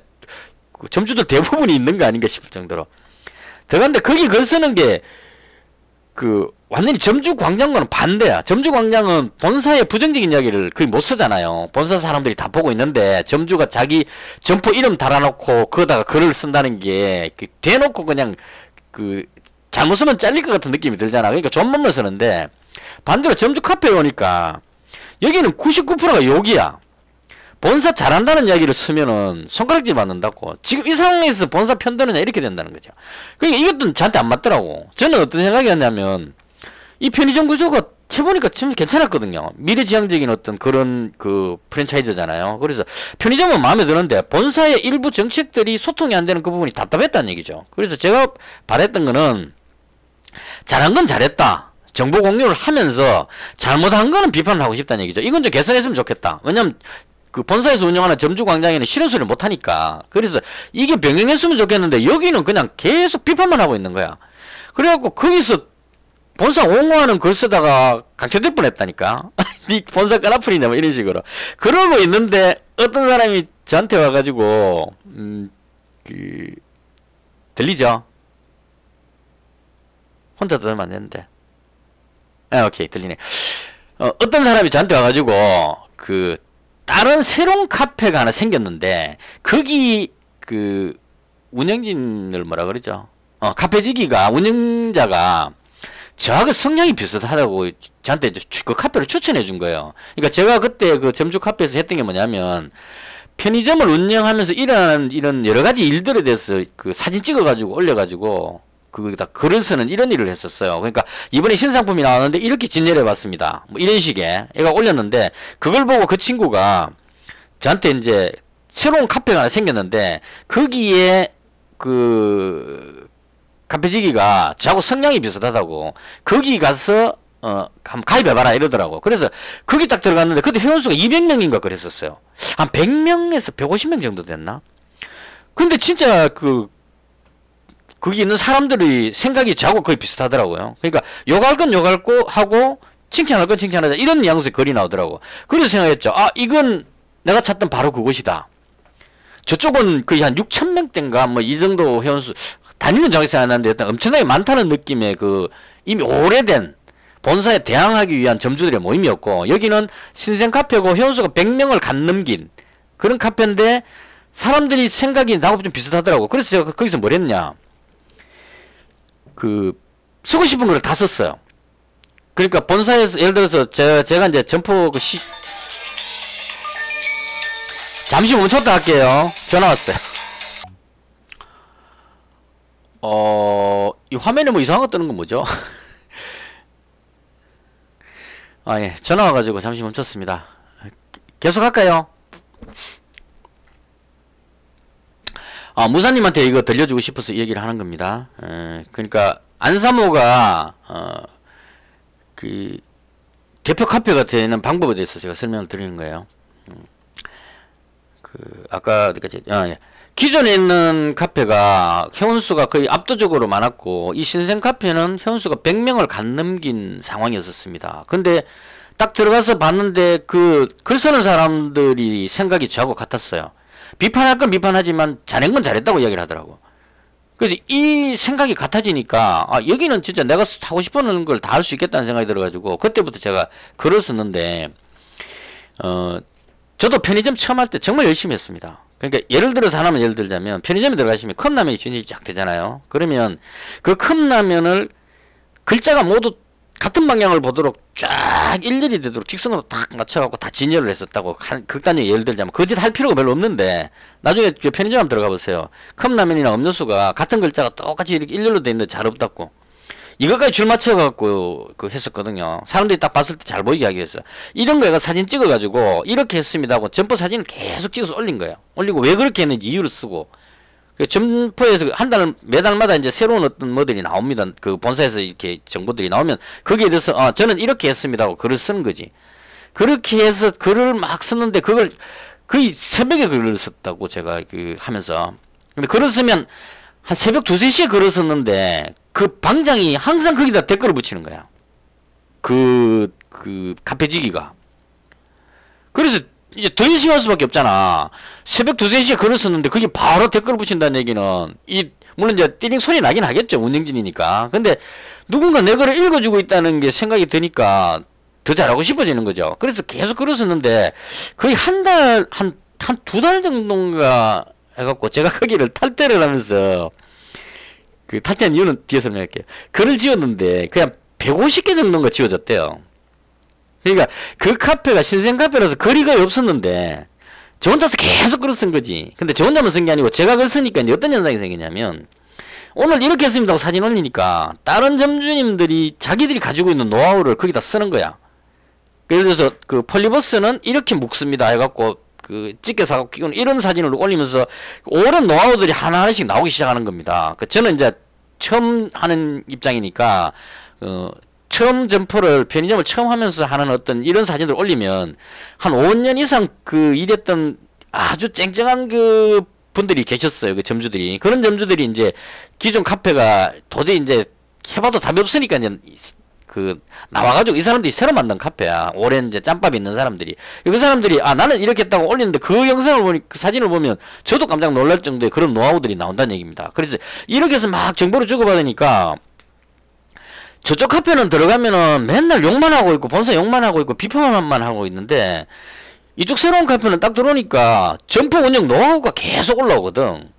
점주들 대부분이 있는 거 아닌가 싶을 정도로 들어갔는데, 거기 글 쓰는 게 완전히 점주 광장과는 반대야. 점주 광장은 본사의 부정적인 이야기를 거의 못 쓰잖아요. 본사 사람들이 다 보고 있는데 점주가 자기 점포 이름 달아놓고 거기다가 글을 쓴다는 게 대놓고 그냥 잘못 쓰면 잘릴 것 같은 느낌이 들잖아. 그러니까 존댓말 쓰는데, 반대로 점주 카페에 오니까 여기는 99%가 욕이야. 본사 잘한다는 이야기를 쓰면은 손가락질 받는다고. 지금 이 상황에서 본사 편드느냐 이렇게 된다는 거죠. 그러니까 이것도 저한테 안 맞더라고. 저는 어떤 생각이었냐면, 이 편의점 구조가 해보니까 참 괜찮았거든요. 미래지향적인 어떤 그런 그 프랜차이즈잖아요. 그래서 편의점은 마음에 드는데 본사의 일부 정책들이 소통이 안 되는 그 부분이 답답했다는 얘기죠. 그래서 제가 바랬던 거는 잘한 건 잘했다. 정보 공유를 하면서 잘못한 거는 비판을 하고 싶다는 얘기죠. 이건 좀 개선했으면 좋겠다. 왜냐면 그 본사에서 운영하는 점주광장에는 싫은 소리를 못하니까. 그래서 이게 병행했으면 좋겠는데 여기는 그냥 계속 비판만 하고 있는 거야. 그래갖고 거기서 본사 옹호하는 글 쓰다가 강퇴될 뻔했다니까. 니 본사 까나풀이냐 뭐 이런 식으로. 그러고 있는데 어떤 사람이 저한테 와가지고 들리죠? 혼자 들으면 안 되는데. 오케이 들리네. 어떤 사람이 저한테 와가지고 다른 새로운 카페가 하나 생겼는데 거기 운영진을 뭐라 그러죠? 카페지기가 운영자가 저하고 성향이 비슷하다고 저한테 그 카페를 추천해 준 거예요. 그러니까 제가 그때 그 점주 카페에서 했던 게 뭐냐면 편의점을 운영하면서 일어나는 이런 여러 가지 일들에 대해서 그 사진 찍어가지고 올려가지고 거기다 글을 쓰는 이런 일을 했었어요. 그러니까 이번에 신상품이 나왔는데 이렇게 진열해 봤습니다. 뭐 이런 식의 애가 올렸는데 그걸 보고 그 친구가 저한테 이제 새로운 카페가 하나 생겼는데 거기에 카페지기가 저하고 성향이 비슷하다고 거기 가서 한번 가입해봐라 이러더라고. 그래서 거기 딱 들어갔는데 그때 회원수가 200명인가 그랬었어요. 한 100명에서 150명 정도 됐나? 근데 진짜 거기 있는 사람들이 생각이 저하고 거의 비슷하더라고요. 그러니까 욕할 건 욕할 거 하고 칭찬할 건 칭찬하자 이런 뉘앙스의 글이 나오더라고. 그래서 생각했죠. 이건 내가 찾던 바로 그것이다. 저쪽은 거의 한 6,000명대인가 뭐 이 정도 회원수 단위는 정확히 생각 안 나는데 일단 엄청나게 많다는 느낌의 이미 오래된 본사에 대항하기 위한 점주들의 모임이었고 여기는 신생 카페고 회원수가 100명을 간 넘긴 그런 카페인데 사람들이 생각이 나하고 좀 비슷하더라고. 그래서 제가 거기서 뭘 했냐. 쓰고 싶은 걸 다 썼어요. 그러니까 본사에서 예를 들어서 제가 이제 점포 잠시 멈췄다 할게요. 전화 왔어요. 이 화면에 뭐 이상한 거 뜨는 건 뭐죠? 예. 전화 와가지고 잠시 멈췄습니다. 계속 할까요? 무사님한테 이거 들려주고 싶어서 이 얘기를 하는 겁니다. 그러니까 안사모가 대표 카페가 되는 방법에 대해서 제가 설명을 드리는 거예요. 아까 어디까지? 예. 기존에 있는 카페가 회원수가 거의 압도적으로 많았고 이 신생 카페는 회원수가 100명을 간 넘긴 상황이었습니다. 근데 딱 들어가서 봤는데 글 쓰는 사람들이 생각이 저하고 같았어요. 비판할 건 비판하지만 잘한 건 잘했다고 이야기를 하더라고. 그래서 이 생각이 같아지니까 여기는 진짜 내가 하고 싶은 걸 다 할 수 있겠다는 생각이 들어가지고 그때부터 제가 글을 썼는데 저도 편의점 처음 할 때 정말 열심히 했습니다. 그러니까 예를 들어서 하나만 예를 들자면 편의점에 들어가시면 컵라면이 진열이 쫙 되잖아요. 그러면 그 컵라면을 글자가 모두 같은 방향을 보도록 쫙 일일이 되도록 직선으로 딱 맞춰갖고 다 진열을 했었다고 극단적인 예를 들자면 그 짓 할 필요가 별로 없는데 나중에 편의점 한번 들어가 보세요. 컵라면이나 음료수가 같은 글자가 똑같이 이렇게 일렬로 돼 있는데 잘 없다고 이것까지 줄 맞춰갖고 했었거든요. 사람들이 딱 봤을 때 잘 보이게 하기 위해서 이런 거가 사진 찍어가지고 이렇게 했습니다 하고 점포 사진을 계속 찍어서 올린 거예요. 올리고 왜 그렇게 했는지 이유를 쓰고 점포에서 매달마다 이제 새로운 어떤 뭐들이 나옵니다. 그 본사에서 이렇게 정보들이 나오면 거기에 대해서 저는 이렇게 했습니다 하고 글을 쓰는 거지. 그렇게 해서 글을 막 썼는데 그걸 거의 새벽에 글을 썼다고 제가 하면서. 근데 글을 쓰면 한 새벽 2, 3시에 글을 썼는데 그 방장이 항상 거기다 댓글을 붙이는 거야. 카페지기가. 그래서 이제 더 열심히 할 수밖에 없잖아. 새벽 2, 3시에 글을 썼는데 그게 바로 댓글을 붙인다는 얘기는 물론 이제 띠링 소리 나긴 하겠죠. 운영진이니까. 근데 누군가 내 글을 읽어주고 있다는 게 생각이 드니까 더 잘하고 싶어지는 거죠. 그래서 계속 글을 썼는데 거의 한 2달 정도인가 해갖고 제가 거기를 탈퇴를 하면서 탈퇴한 이유는 뒤에 설명할게요. 글을 지웠는데 그냥 150개 정도가 지워졌대요. 그러니까 그 카페가 신생 카페라서 글이 거의 없었는데 저 혼자서 계속 글을 쓴 거지. 근데 저 혼자만 쓴 게 아니고 제가 글 쓰니까 이제 어떤 현상이 생기냐면 오늘 이렇게 했습니다 하고 사진 올리니까 다른 점주님들이 자기들이 가지고 있는 노하우를 거기다 쓰는 거야. 예를 들어서 그 폴리버스는 이렇게 묶습니다 해갖고 그 찢겨 사갖고 이런 사진을 올리면서 오랜 노하우들이 하나하나씩 나오기 시작하는 겁니다. 저는 이제 처음 하는 입장이니까 처음 점포를 편의점을 처음 하면서 하는 어떤 이런 사진을 올리면 한 5년 이상 그 일했던 아주 쨍쨍한 그 분들이 계셨어요. 그 점주들이. 그런 점주들이 이제 기존 카페가 도저히 이제 해봐도 답이 없으니까 이제 그 나와가지고 이 사람들이 새로 만든 카페야. 오랜 이제 짬밥 있는 사람들이. 그 사람들이 아 나는 이렇게 했다고 올리는데 그 영상을 보니 그 사진을 보면 저도 깜짝 놀랄 정도의 그런 노하우들이 나온다는 얘기입니다. 그래서 이렇게 해서 막 정보를 주고받으니까 저쪽 카페는 들어가면은 맨날 욕만 하고 있고 본사 욕만 하고 있고 비판만 하고 있는데 이쪽 새로운 카페는 딱 들어오니까 점포 운영 노하우가 계속 올라오거든.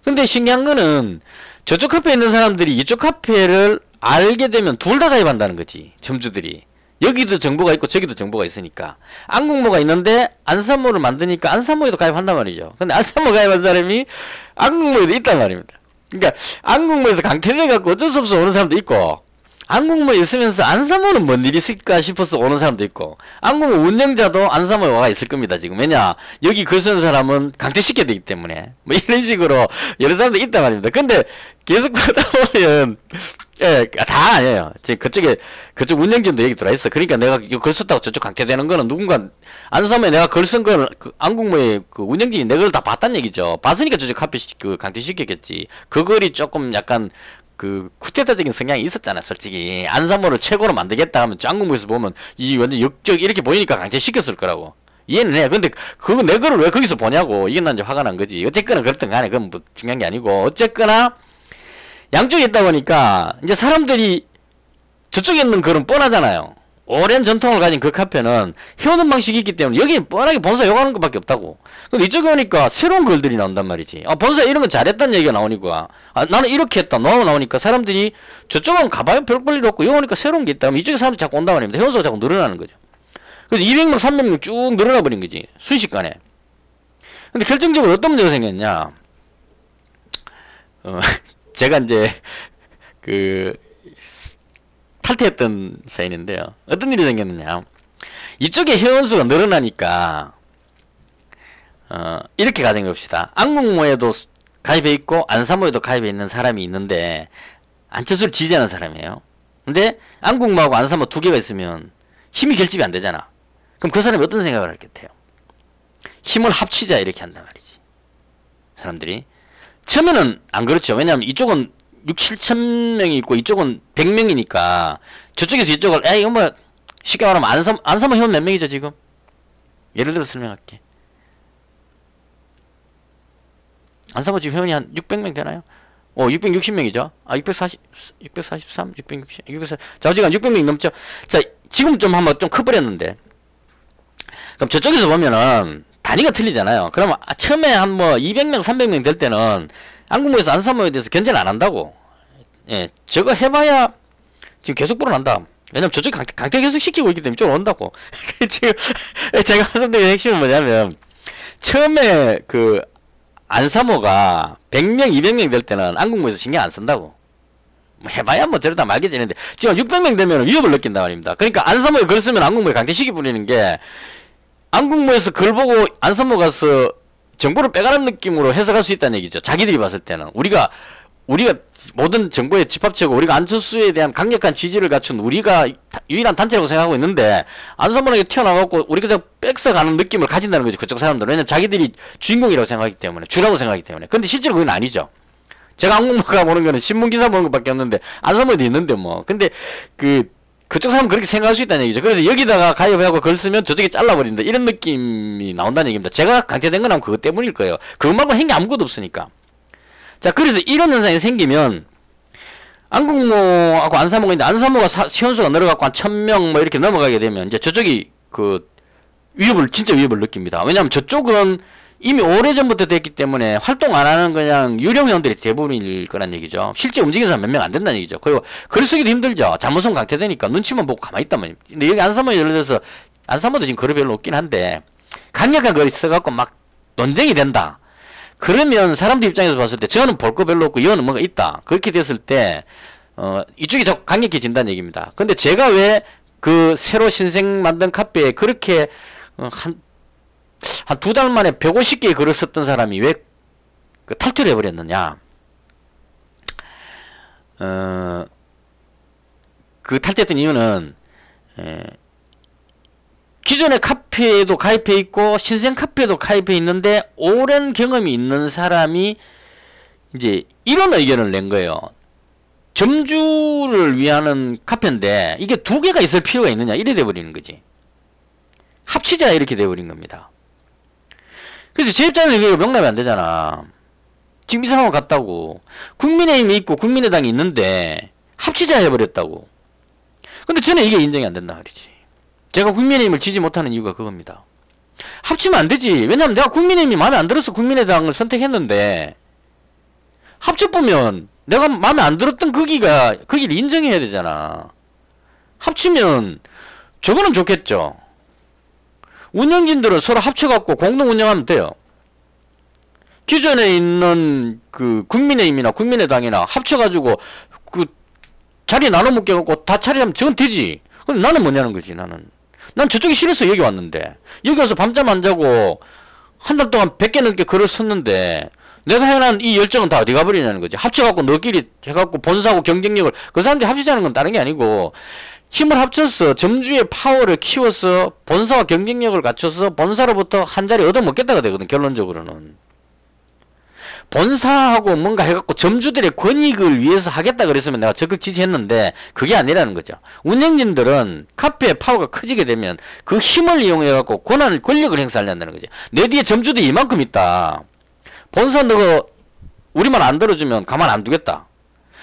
근데 신기한 거는 저쪽 카페에 있는 사람들이 이쪽 카페를 알게 되면 둘 다 가입한다는 거지. 점주들이. 여기도 정보가 있고 저기도 정보가 있으니까. 안국모가 있는데 안산모를 만드니까 안산모에도 가입한단 말이죠. 근데 안산모 가입한 사람이 안국모에도 있단 말입니다. 그러니까 안국모에서 강퇴돼갖고 어쩔 수 없어 오는 사람도 있고 안국모에 있으면서 안산모는 뭔 일이 있을까 싶어서 오는 사람도 있고 안국모 운영자도 안산모에 와 있을 겁니다. 지금 왜냐 여기 글 쓰는 사람은 강퇴시켜야 되기 때문에 뭐 이런 식으로 여러 사람들이 있단 말입니다. 근데 계속 그러다 보면 예, 다 아니에요. 지금 그쪽 운영진도 여기 들어있어. 그러니까 내가 이거 글 썼다고 저쪽 강퇴되는 거는 누군가 안산모에 내가 글 쓴 거는 그 안국모의 그 운영진이 내 걸 다 봤단 얘기죠. 봤으니까 저쪽 카페 그 강퇴시켰겠지. 그 글이 조금 약간 그 쿠데타적인 성향이 있었잖아. 솔직히 안산모를 최고로 만들겠다 하면 안국모에서 보면 이 완전 역적 이렇게 보이니까 강퇴시켰을 거라고 이해는 해. 근데 그거 내 거를 왜 거기서 보냐고. 이게 난 이제 화가 난 거지. 어쨌거나 그렇든 간에 그건 뭐 중요한 게 아니고 어쨌거나 양쪽에 있다 보니까 이제 사람들이 저쪽에 있는 글은 뻔하잖아요. 오랜 전통을 가진 그 카페는 해오는 방식이 있기 때문에 여기는 뻔하게 본사 욕하는 것밖에 없다고. 근데 이쪽에 오니까 새로운 글들이 나온단 말이지. 아 본사 이런 거 잘했다는 얘기가 나오니까 아 나는 이렇게 했다 노하우 나오니까 사람들이 저쪽은 가봐야 별 볼일 없고 여기 오니까 새로운 게 있다 하면 이쪽에 사람들이 자꾸 온단 말입니다. 회원수가 자꾸 늘어나는 거죠. 그래서 200명 300명 쭉 늘어나 버린 거지 순식간에. 근데 결정적으로 어떤 문제가 생겼냐, 제가 이제 그 탈퇴했던 사연인데요. 어떤 일이 생겼느냐, 이쪽에 회원수가 늘어나니까 이렇게 가정해 봅시다. 안국모에도 가입해 있고 안산모에도 가입해 있는 사람이 있는데 안철수를 지지하는 사람이에요. 근데 안국모하고 안산모 두 개가 있으면 힘이 결집이 안 되잖아. 그럼 그 사람이 어떤 생각을 할 것 같아요? 힘을 합치자 이렇게 한단 말이지. 사람들이 처음에는 안 그렇죠. 왜냐하면 이쪽은 6, 7천 명이 있고 이쪽은 100명이니까 저쪽에서 이쪽을 이거 뭐 쉽게 말하면 안산모 회원 몇 명이죠 지금? 예를 들어서 설명할게. 안산모 지금 회원이 한 600명 되나요? 660명이죠. 643, 660, 640. 자, 지금 600명이 넘죠. 자, 지금 좀 한번 좀 커버렸는데. 그럼 저쪽에서 보면은 단위가 틀리잖아요. 그러면 처음에 한 뭐 200명, 300명 될 때는 안국모에서 안산모에 대해서 견제를 안 한다고. 예, 저거 해봐야 지금 계속 불어난다. 왜냐면 저쪽이 강퇴 계속 시키고 있기 때문에 이쪽으로 온다고. 지금 제가 말씀드린 핵심은 뭐냐면 처음에 그 안산모가 100명, 200명 될 때는 안국모에서 신경 안 쓴다고. 뭐 해봐야 뭐 저러다 말겠지 했는데 지금 600명 되면 위협을 느낀단 말입니다. 그러니까 안산모에 글 쓰면 안국모에 강퇴시키 부리는 게 안국모에서 글 보고 안산모 가서 정보를 빼가는 느낌으로 해석할 수 있다는 얘기죠. 자기들이 봤을 때는 우리가 모든 정보의 집합체고 우리가 안철수에 대한 강력한 지지를 갖춘 우리가 유일한 단체라고 생각하고 있는데 안산모에게 튀어나와갖고 우리가 저 뺏어가는 느낌을 가진다는 거죠. 그쪽 사람들은. 왜냐면 자기들이 주인공이라고 생각하기 때문에, 주라고 생각하기 때문에. 근데 실제로 그건 아니죠. 제가 안국모가 보는 거는 신문기사 보는 것밖에 없는데 안산모에도 있는데 뭐. 근데 그쪽 사람은 그렇게 생각할 수 있다는 얘기죠. 그래서 여기다가 가입하고 글 쓰면 저쪽에 잘라버린다. 이런 느낌이 나온다는 얘기입니다. 제가 강퇴된 건 그것 때문일 거예요. 그것 말고 한 게 아무것도 없으니까. 자, 그래서 이런 현상이 생기면 안국모하고 안산모가 있는데 안산모가 회원수가 늘어갖고 한 1000명 뭐 이렇게 넘어가게 되면 이제 저쪽이 진짜 위협을 느낍니다. 왜냐하면 저쪽은 이미 오래전부터 됐기 때문에 활동 안 하는 그냥 유령 회원들이 대부분일 거란 얘기죠. 실제 움직이는 사람 몇 명 안 된다는 얘기죠. 그리고 글 쓰기도 힘들죠. 잘못은 강퇴되니까 눈치만 보고 가만히 있단 말이에요. 근데 여기 안산모 예를 들어서 안산모도 지금 글이 별로 없긴 한데 강력한 글이 써갖고 막 논쟁이 된다. 그러면 사람들 입장에서 봤을 때 저는 볼 거 별로 없고 이거는 뭔가 있다. 그렇게 됐을 때 이쪽이 더 강력해진다는 얘기입니다. 근데 제가 왜 그 새로 신생 만든 카페에 그렇게 한 두 달 만에 150개의 글을 썼던 사람이 왜 그 탈퇴를 해버렸느냐. 그 탈퇴했던 이유는 기존의 카페에도 가입해 있고 신생 카페에도 가입해 있는데 오랜 경험이 있는 사람이 이제 이런 의견을 낸 거예요. 점주를 위한 카페인데 이게 두 개가 있을 필요가 있느냐 이래 돼버리는 거지. 합치자 이렇게 돼버린 겁니다. 그래서 제 입장에서 이게 명납이 안 되잖아. 지금 이 상황 같다고. 국민의힘이 있고 국민의당이 있는데 합치자 해버렸다고. 근데 저는 이게 인정이 안 된단 말이지. 제가 국민의힘을 지지 못하는 이유가 그겁니다. 합치면 안 되지. 왜냐면 내가 국민의힘이 마음에 안 들어서 국민의당을 선택했는데 합쳐보면 내가 마음에 안 들었던 거기를 인정해야 되잖아. 합치면 저거는 좋겠죠. 운영진들은 서로 합쳐갖고 공동 운영하면 돼요. 기존에 있는 그 국민의힘이나 국민의당이나 합쳐가지고 그 자리 나눠 묶여갖고 다 차리하면 저건 되지. 근데 나는 뭐냐는 거지. 난 저쪽이 싫어서 여기 왔는데 여기 와서 밤잠 안 자고 한 달 동안 100개 넘게 글을 썼는데 내가 해놓은 이 열정은 다 어디 가버리냐는 거지. 합쳐갖고 너끼리 해갖고 본사하고 경쟁력을 그 사람들이 합치자는 건 다른 게 아니고 힘을 합쳐서 점주의 파워를 키워서 본사와 경쟁력을 갖춰서 본사로부터 한 자리 얻어먹겠다가 되거든. 결론적으로는 본사하고 뭔가 해갖고 점주들의 권익을 위해서 하겠다 그랬으면 내가 적극 지지했는데 그게 아니라는 거죠. 운영진들은 카페의 파워가 커지게 되면 그 힘을 이용해갖고 권력을 행사하려는 거지. 내 뒤에 점주들이 이만큼 있다. 본사 너가 우리 말 안 들어주면 가만 안 두겠다.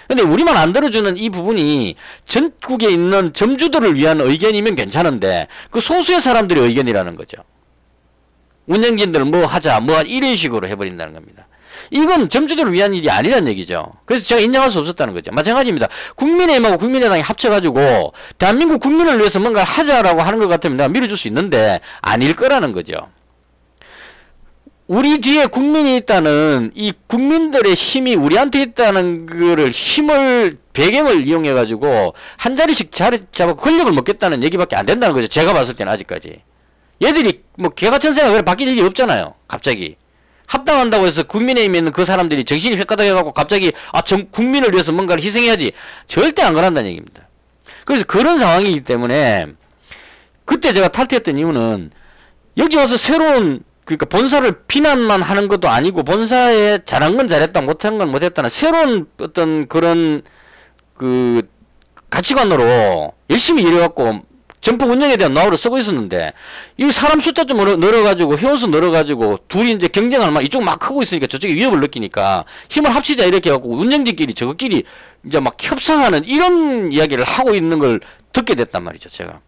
근데 우리 말 안 들어주는 이 부분이 전국에 있는 점주들을 위한 의견이면 괜찮은데 그 소수의 사람들의 의견이라는 거죠. 운영진들 뭐 하자 뭐 이런 식으로 해버린다는 겁니다. 이건 점주들을 위한 일이 아니란 얘기죠. 그래서 제가 인정할 수 없었다는 거죠. 마찬가지입니다. 국민의힘하고 국민의당이 합쳐가지고 대한민국 국민을 위해서 뭔가를 하자라고 하는 것 같으면 내가 밀어줄 수 있는데 아닐 거라는 거죠. 우리 뒤에 국민이 있다는 이 국민들의 힘이 우리한테 있다는 거를 힘을 배경을 이용해 가지고 한 자리씩 자리 잡아 권력을 먹겠다는 얘기밖에 안 된다는 거죠. 제가 봤을 때는 아직까지 얘들이 뭐 개가천선가 그래 바뀔 일이 없잖아요. 갑자기 합당한다고 해서 국민의힘에 있는 그 사람들이 정신이 획가닥해 갖고 갑자기 국민을 위해서 뭔가를 희생해야지 절대 안 그런다는 얘기입니다. 그래서 그런 상황이기 때문에 그때 제가 탈퇴했던 이유는 여기 와서 새로운 그러니까 본사를 비난만 하는 것도 아니고 본사에 잘한 건 잘했다 못한 건 못했다는 새로운 어떤 그런 그 가치관으로 열심히 일해갖고 점포 운영에 대한 노하우를 쓰고 있었는데 이 사람 숫자 좀 늘어가지고 회원수 늘어가지고 둘이 이제 경쟁을 막 이쪽 막 크고 있으니까 저쪽에 위협을 느끼니까 힘을 합치자 이렇게 해갖고 운영진끼리 저것끼리 이제 막 협상하는 이런 이야기를 하고 있는 걸 듣게 됐단 말이죠. 제가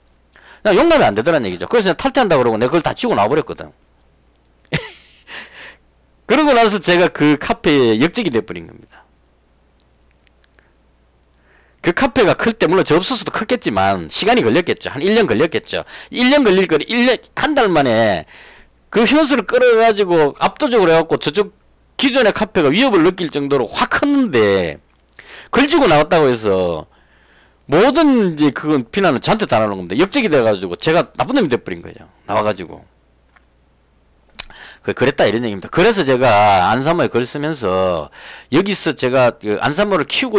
용납이 안 되더란 얘기죠. 그래서 그냥 탈퇴한다고 그러고 내가 그걸 다 치고 나와버렸거든. 그러고 나서 제가 그 카페에 역적이 돼버린 겁니다. 그 카페가 클 때 물론 저 없어서도 컸겠지만 시간이 걸렸겠죠. 한 1년 걸렸겠죠. 1년 걸릴 거리 1년 한 달 만에 그 현수를 끌어가지고 압도적으로 해갖고 저쪽 기존의 카페가 위협을 느낄 정도로 확 컸는데 걸치고 나왔다고 해서 모든 이제 그건 비난을 저한테 다 나누는 겁니다. 역적이 돼가지고 제가 나쁜 놈이 돼버린 거죠. 나와가지고. 그랬다 이런 얘기입니다. 그래서 제가 안산모에 글 쓰면서 여기서 제가 안산모를 키우고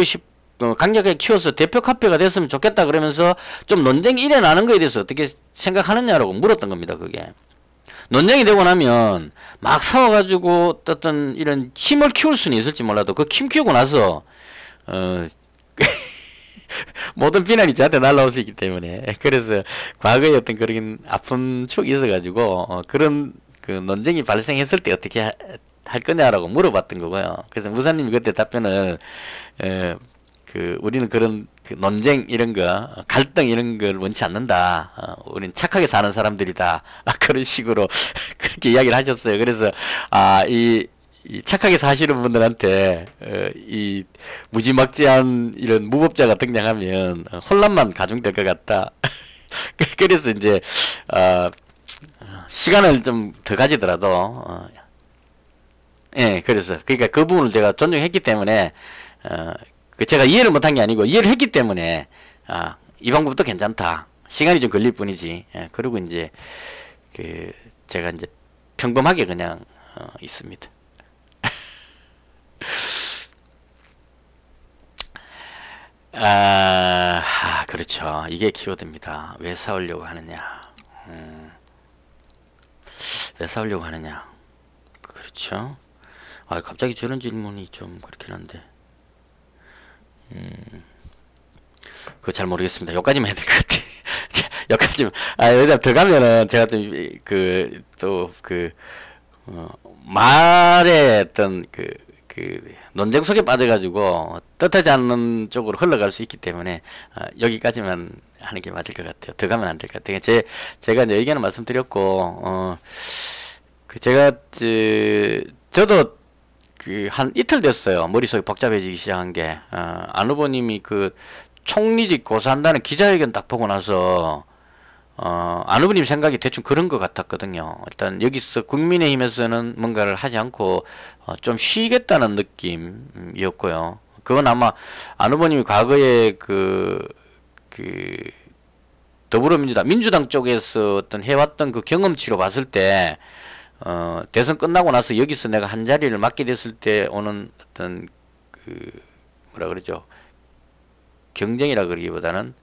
강력하게 키워서 대표 카페가 됐으면 좋겠다 그러면서 좀 논쟁이 일어나는 거에 대해서 어떻게 생각하느냐라고 물었던 겁니다. 그게 논쟁이 되고 나면 막 싸워가지고 어떤 이런 힘을 키울 수는 있을지 몰라도 그 힘 키우고 나서 모든 비난이 저한테 날라올 수 있기 때문에 그래서 과거에 어떤 그런 아픈 추억이 있어가지고 그런 그 논쟁이 발생했을 때 어떻게 할 거냐라고 물어봤던 거고요. 그래서 무사님이 그때 답변을 우리는 그런 그 논쟁 이런 거 갈등 이런 걸 원치 않는다. 우리는 착하게 사는 사람들이다. 그런 식으로 그렇게 이야기를 하셨어요. 그래서 이 착하게 사시는 분들한테 이 무지막지한 이런 무법자가 등장하면 혼란만 가중될 것 같다. 그래서 이제 시간을 좀 더 가지더라도 예, 그래서 그러니까 그 부분을 제가 존중했기 때문에 그 제가 이해를 못한 게 아니고 이해를 했기 때문에 이 방법도 괜찮다. 시간이 좀 걸릴 뿐이지. 예, 그리고 이제 그 제가 이제 평범하게 그냥 있습니다. 그렇죠. 이게 키워드입니다. 왜 싸우려고 하느냐. 왜 싸우려고 하느냐. 그렇죠. 갑자기 저런 질문이 좀 그렇긴 한데. 그거 잘 모르겠습니다. 여기까지만 해야 될 것 같아. 여기까지만. 여기다 더 가면은 제가 말의 어떤 논쟁 속에 빠져가지고 뜻하지 않는 쪽으로 흘러갈 수 있기 때문에 여기까지만 하는 게 맞을 것 같아요. 더 가면 안 될 것 같아요. 제가 이제 의견을 말씀드렸고, 저도 한 이틀 됐어요. 머릿속이 복잡해지기 시작한 게. 안 후보님이 총리직 고사한다는 기자회견 딱 보고 나서, 안 후보님 생각이 대충 그런 것 같았거든요. 일단 여기서 국민의힘에서는 뭔가를 하지 않고, 좀 쉬겠다는 느낌이었고요. 그건 아마 안 후보님이 과거에 민주당 쪽에서 어떤 해왔던 그 경험치로 봤을 때, 대선 끝나고 나서 여기서 내가 한 자리를 맡게 됐을 때 오는 어떤 뭐라 그러죠? 경쟁이라 그러기보다는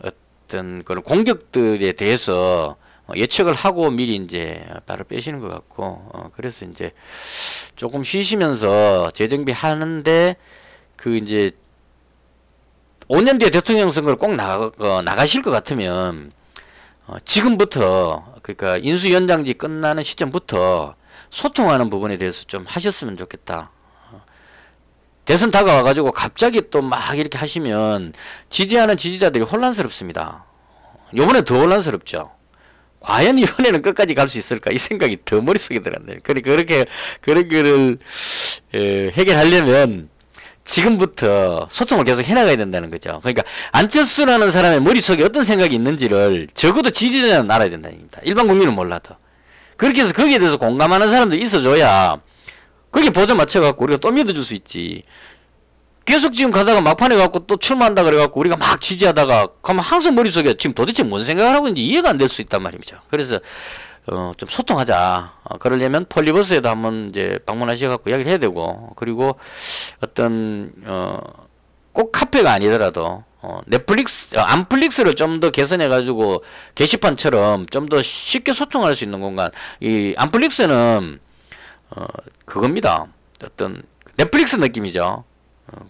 어떤 그런 공격들에 대해서 예측을 하고 미리 이제 발을 빼시는 것 같고, 그래서 이제 조금 쉬시면서 재정비 하는데 이제 5년 뒤에 대통령 선거를 꼭 나가실 것 같으면 지금부터 그러니까 인수위원장직 끝나는 시점부터 소통하는 부분에 대해서 좀 하셨으면 좋겠다. 대선 다가와가지고 갑자기 또 막 이렇게 하시면 지지하는 지지자들이 혼란스럽습니다. 요번에 더 혼란스럽죠. 과연 이번에는 끝까지 갈 수 있을까? 이 생각이 더 머릿속에 들었네요. 그런 거를 해결하려면 지금부터 소통을 계속 해나가야 된다는 거죠. 그러니까 안철수라는 사람의 머릿속에 어떤 생각이 있는지를 적어도 지지자는 알아야 된다는 겁니다. 일반 국민은 몰라도. 그렇게 해서 거기에 대해서 공감하는 사람들이 있어줘야 거기에 보조 맞춰갖고 우리가 또 믿어줄 수 있지. 계속 지금 가다가 막판에 갖고 또 출마한다 그래갖고 우리가 막 지지하다가 그러면 항상 머릿속에 지금 도대체 뭔 생각을 하고 있는지 이해가 안 될 수 있단 말이죠. 그래서 좀 소통하자. 그러려면 폴리버스에도 한번 이제 방문하셔갖고 이야기를 해야 되고, 그리고 어떤 꼭 카페가 아니더라도 암플릭스를 좀 더 개선해가지고 게시판처럼 좀 더 쉽게 소통할 수 있는 공간. 이 암플릭스는 그겁니다. 어떤 넷플릭스 느낌이죠.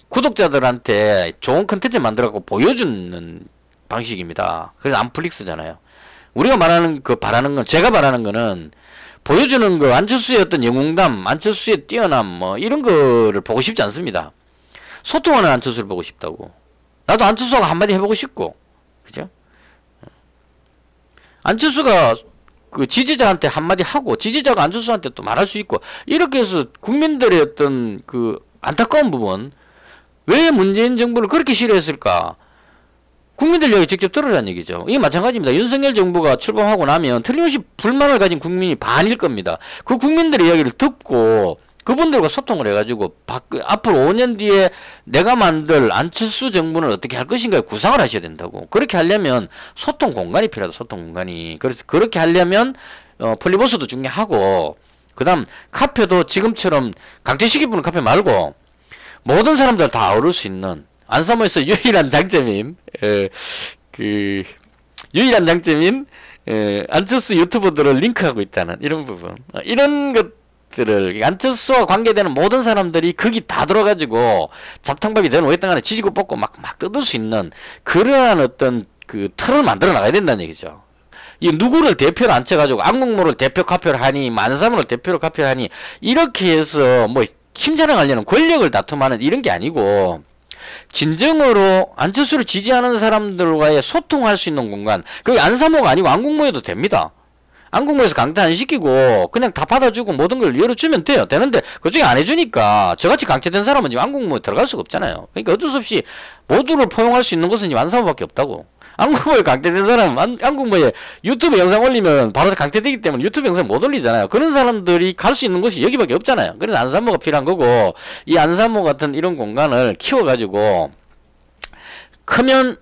구독자들한테 좋은 컨텐츠 만들어갖고 보여주는 방식입니다. 그래서 암플릭스잖아요. 우리가 말하는 바라는 건, 제가 바라는 거는 보여주는 거, 안철수의 어떤 영웅담, 안철수의 뛰어남, 뭐 이런 거를 보고 싶지 않습니다. 소통하는 안철수를 보고 싶다고. 나도 안철수가 한마디 해보고 싶고, 그죠? 안철수가 지지자한테 한마디 하고, 지지자가 안철수한테 또 말할 수 있고, 이렇게 해서 국민들의 어떤 안타까운 부분, 왜 문재인 정부를 그렇게 싫어했을까? 국민들 이야기 직접 들으라는 얘기죠. 이게 마찬가지입니다. 윤석열 정부가 출범하고 나면 틀림없이 불만을 가진 국민이 반일 겁니다. 그 국민들의 이야기를 듣고 그분들과 소통을 해가지고 앞으로 5년 뒤에 내가 만들 안철수 정부는 어떻게 할 것인가에 구상을 하셔야 된다고. 그렇게 하려면 소통 공간이 필요하다. 소통 공간이. 그래서 그렇게 하려면 폴리버스도 중요하고, 그 다음 카페도 지금처럼 강퇴시키 부는 카페 말고 모든 사람들 다 어울릴 수 있는, 안사모에서 유일한 장점인 안철수 유튜버들을 링크하고 있다는 이런 부분, 이런 것들을 안철수와 관계되는 모든 사람들이 거기 다 들어가지고 잡탕밥이 되는 오랫동안 간에 지지고 뽑고 막 뜯을 수 있는 그러한 어떤 틀을 만들어 나가야 된다는 얘기죠. 이 누구를 대표로 앉혀가지고 안국모를 대표 카페를 하니, 만사문을 대표로 카페를 하니, 이렇게 해서 뭐 힘자랑하려는 권력을 다툼하는 이런 게 아니고, 진정으로 안철수를 지지하는 사람들과의 소통할 수 있는 공간, 그게 안사모가 아니고 안국모여도 됩니다. 안국모에서 강퇴 안 시키고 그냥 다 받아주고 모든 걸 열어주면 돼요. 되는데 그중에 안 해주니까 저같이 강퇴된 사람은 지금 안국모에 들어갈 수가 없잖아요. 그러니까 어쩔 수 없이 모두를 포용할 수 있는 것은 지금 안사모밖에 없다고. 안국모에 강퇴된 사람, 안국모에 유튜브 영상 올리면 바로 강퇴되기 때문에 유튜브 영상 못 올리잖아요. 그런 사람들이 갈 수 있는 곳이 여기밖에 없잖아요. 그래서 안산모가 필요한 거고, 이 안산모 같은 이런 공간을 키워가지고, 크면,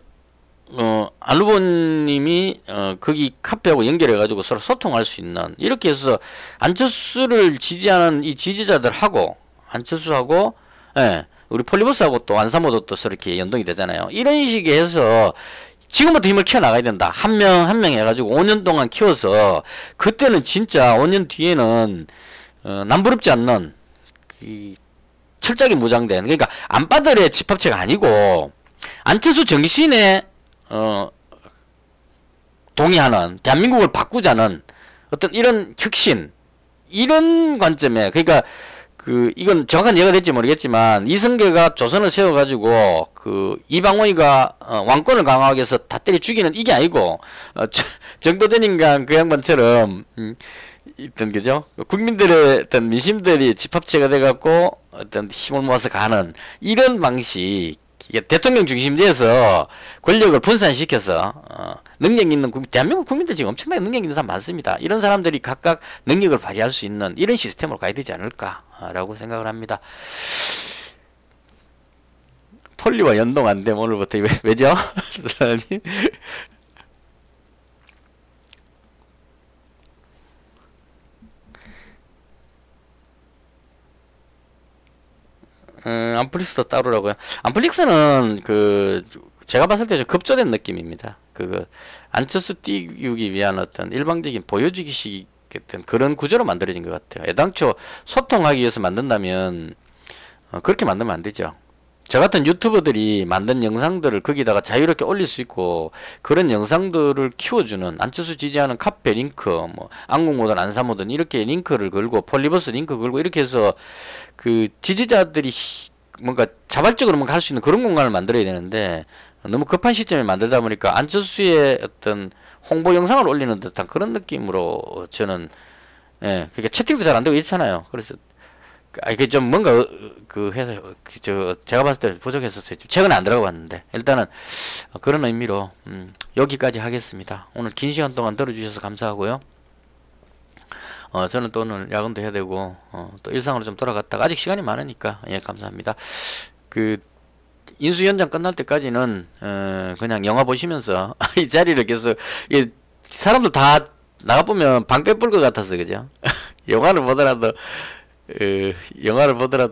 안루보님이, 거기 카페하고 연결해가지고 서로 소통할 수 있는, 이렇게 해서 안철수를 지지하는 이 지지자들하고, 안철수하고, 예, 우리 폴리버스하고 또 안산모도 또 이렇게 연동이 되잖아요. 이런 식의 해서, 지금부터 힘을 키워나가야 된다. 한 명 한 명 해가지고 5년 동안 키워서 그때는 진짜 5년 뒤에는 남부럽지 않는 철저하게 무장된, 그러니까 안빠들의 집합체가 아니고 안철수 정신에 동의하는, 대한민국을 바꾸자는 어떤 이런 혁신, 이런 관점에, 그러니까 이건 정확한 이해가 될지 모르겠지만, 이성계가 조선을 세워가지고, 이방원이가, 왕권을 강화하기 위해서 다 때려 죽이는 이게 아니고, 정도전 인간 그 양반처럼, 그죠? 국민들의 어떤 민심들이 집합체가 돼갖고, 어떤 힘을 모아서 가는, 이런 방식, 이게 대통령 중심제에서 권력을 분산시켜서, 능력 있는 대한민국 국민들 지금 엄청나게 능력 있는 사람 많습니다. 이런 사람들이 각각 능력을 발휘할 수 있는 이런 시스템으로 가야 되지 않을까라고 생각을 합니다. 폴리와 연동 안 되면 오늘부터 왜죠? 사람이? 암플릭스도 따로라고요. 암플릭스는 제가 봤을 때 좀 급조된 느낌입니다. 안철수 띄우기 위한 어떤 일방적인 보여주기식 같은 그런 구조로 만들어진 것 같아요. 애당초 소통하기 위해서 만든다면 그렇게 만들면 안 되죠. 저 같은 유튜버들이 만든 영상들을 거기다가 자유롭게 올릴 수 있고, 그런 영상들을 키워주는, 안철수 지지하는 카페 링크, 뭐 안국모든 안산모든 이렇게 링크를 걸고, 폴리버스 링크 걸고, 이렇게 해서 지지자들이 뭔가 자발적으로 뭔가 할 수 있는 그런 공간을 만들어야 되는데, 너무 급한 시점에 만들다 보니까 안철수의 어떤 홍보 영상을 올리는 듯한 그런 느낌으로 저는, 예, 그러니까 채팅도 잘 안 되고 이렇잖아요. 그래서 이게 좀 뭔가 해서 제가 봤을 때 부족했었어요. 최근에 안 들어가봤는데 일단은 그런 의미로 여기까지 하겠습니다. 오늘 긴 시간 동안 들어주셔서 감사하고요. 저는 또 오늘 야근도 해야 되고 또 일상으로 좀 돌아갔다가 아직 시간이 많으니까 예, 감사합니다. 인수위원장 끝날 때까지는 그냥 영화 보시면서 이 자리를 계속, 사람들 다 나가보면 방패 뿔 것 같았어, 그죠? 영화를 보더라도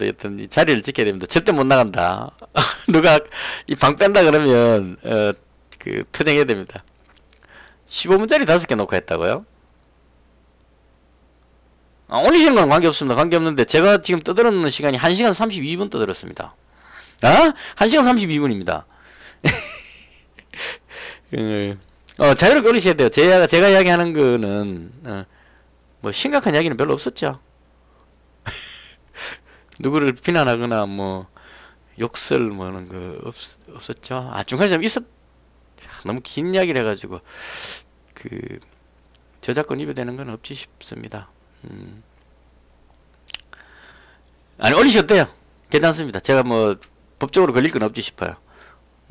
어떤 이 자리를 지켜야 됩니다. 절대 못 나간다. 누가 이 방 뺀다 그러면 투쟁해야 됩니다. 15분짜리 5개 놓고 했다고요? 올리시는 건 관계없습니다. 관계없는데 제가 지금 떠들었는 시간이 1시간 32분 떠들었습니다. 1시간 32분입니다. 자유롭게 올리셔야 돼요. 제가 이야기하는 거는 뭐 심각한 이야기는 별로 없었죠. 누구를 비난하거나 뭐 욕설 뭐 하는 거 없었죠. 중간에 좀 너무 긴 이야기를 해가지고 저작권 위배되는 건 없지 싶습니다. 아니, 올리셨대요. 괜찮습니다. 제가 뭐 법적으로 걸릴 건 없지 싶어요.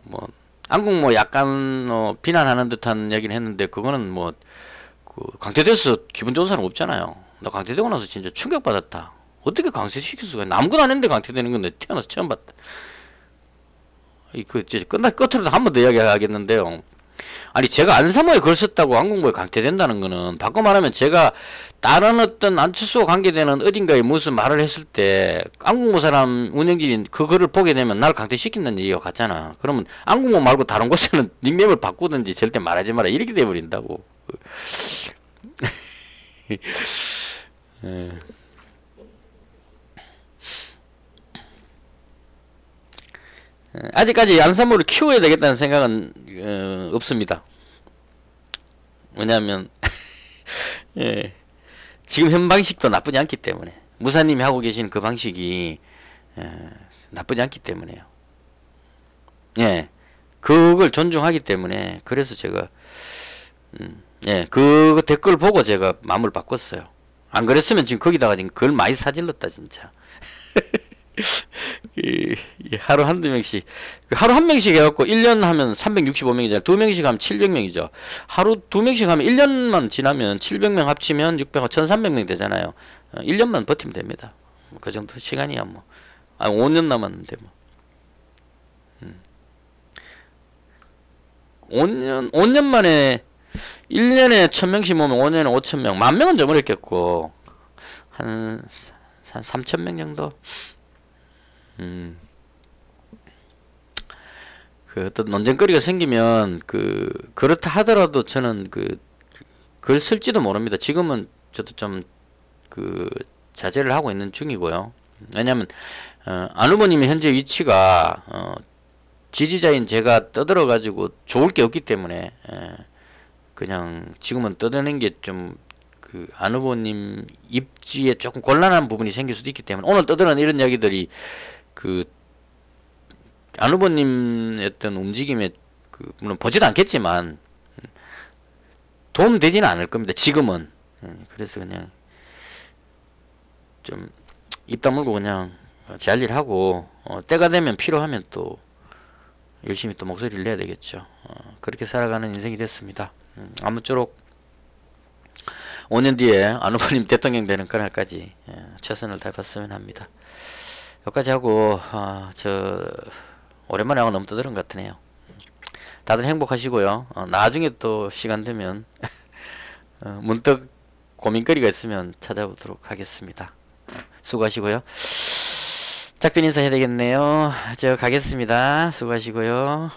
뭐 안국모 약간 비난하는 듯한 이야기는 했는데, 그거는 뭐 강퇴돼서 기분 좋은 사람 없잖아요. 나 강퇴되고 나서 진짜 충격받았다. 어떻게 강퇴시킬 수가 있나? 아무것도 안 했는데 강퇴되는 건데 태어나서 처음 봤다. 끝으로 한 번 더 이야기하겠는데요. 아니, 제가 안산모에 글 썼다고 안국모에 강퇴된다는 거는, 바꿔 말하면 제가 다른 어떤 안철수와 관계되는 어딘가에 무슨 말을 했을 때 안국모 사람 운영진이 그 글을 보게 되면 날 강퇴시킨다는 얘기가 같잖아. 그러면 안국모 말고 다른 곳에는 닉네임을 바꾸든지 절대 말하지 마라, 이렇게 돼버린다고. 아직까지 안산모를 키워야 되겠다는 생각은 없습니다. 왜냐하면 예, 지금 현 방식도 나쁘지 않기 때문에, 무사님이 하고 계신 그 방식이 나쁘지 않기 때문에요. 예, 그걸 존중하기 때문에, 그래서 제가 예, 그 댓글 보고 제가 마음을 바꿨어요. 안 그랬으면 지금 거기다가 지금 글 많이 사질렀다 진짜. 이 하루 한두 명씩, 하루 한 명씩 해갖고 1년 하면 365명이잖아요. 두 명씩 하면 700명이죠. 하루 두 명씩 하면 1년만 지나면 700명 합치면 600, 1300명 되잖아요. 1년만 버티면 됩니다. 그 정도 시간이야 뭐. 5년 남았는데 뭐. 5년 만에 1년에 1000명씩 모으면 5년에 5000명, 10,000명은 좀 어렵겠고, 한 3000명 정도? 그 어떤 논쟁거리가 생기면, 그렇다 하더라도 저는 글 쓸지도 모릅니다. 지금은 저도 좀, 자제를 하고 있는 중이고요. 왜냐면, 안 후보님의 현재 위치가, 지지자인 제가 떠들어가지고 좋을 게 없기 때문에, 그냥 지금은 떠드는 게 좀 안 후보님 입지에 조금 곤란한 부분이 생길 수도 있기 때문에 오늘 떠드는 이런 이야기들이 안 후보님의 어떤 움직임에 물론 보지도 않겠지만 도움 되지는 않을 겁니다. 지금은. 그래서 그냥 좀 입 다물고 그냥 제 할 일 하고 때가 되면 필요하면 또 열심히 또 목소리를 내야 되겠죠. 그렇게 살아가는 인생이 됐습니다. 아무쪼록 5년 뒤에 안 후보님 대통령 되는 그날까지 최선을 다해봤으면 합니다. 여기까지 하고 저 오랜만에 하고 너무 떠드는 것 같으네요. 다들 행복하시고요. 나중에 또 시간 되면 문득 고민거리가 있으면 찾아보도록 하겠습니다. 수고하시고요. 작별 인사해야 되겠네요. 저 가겠습니다. 수고하시고요.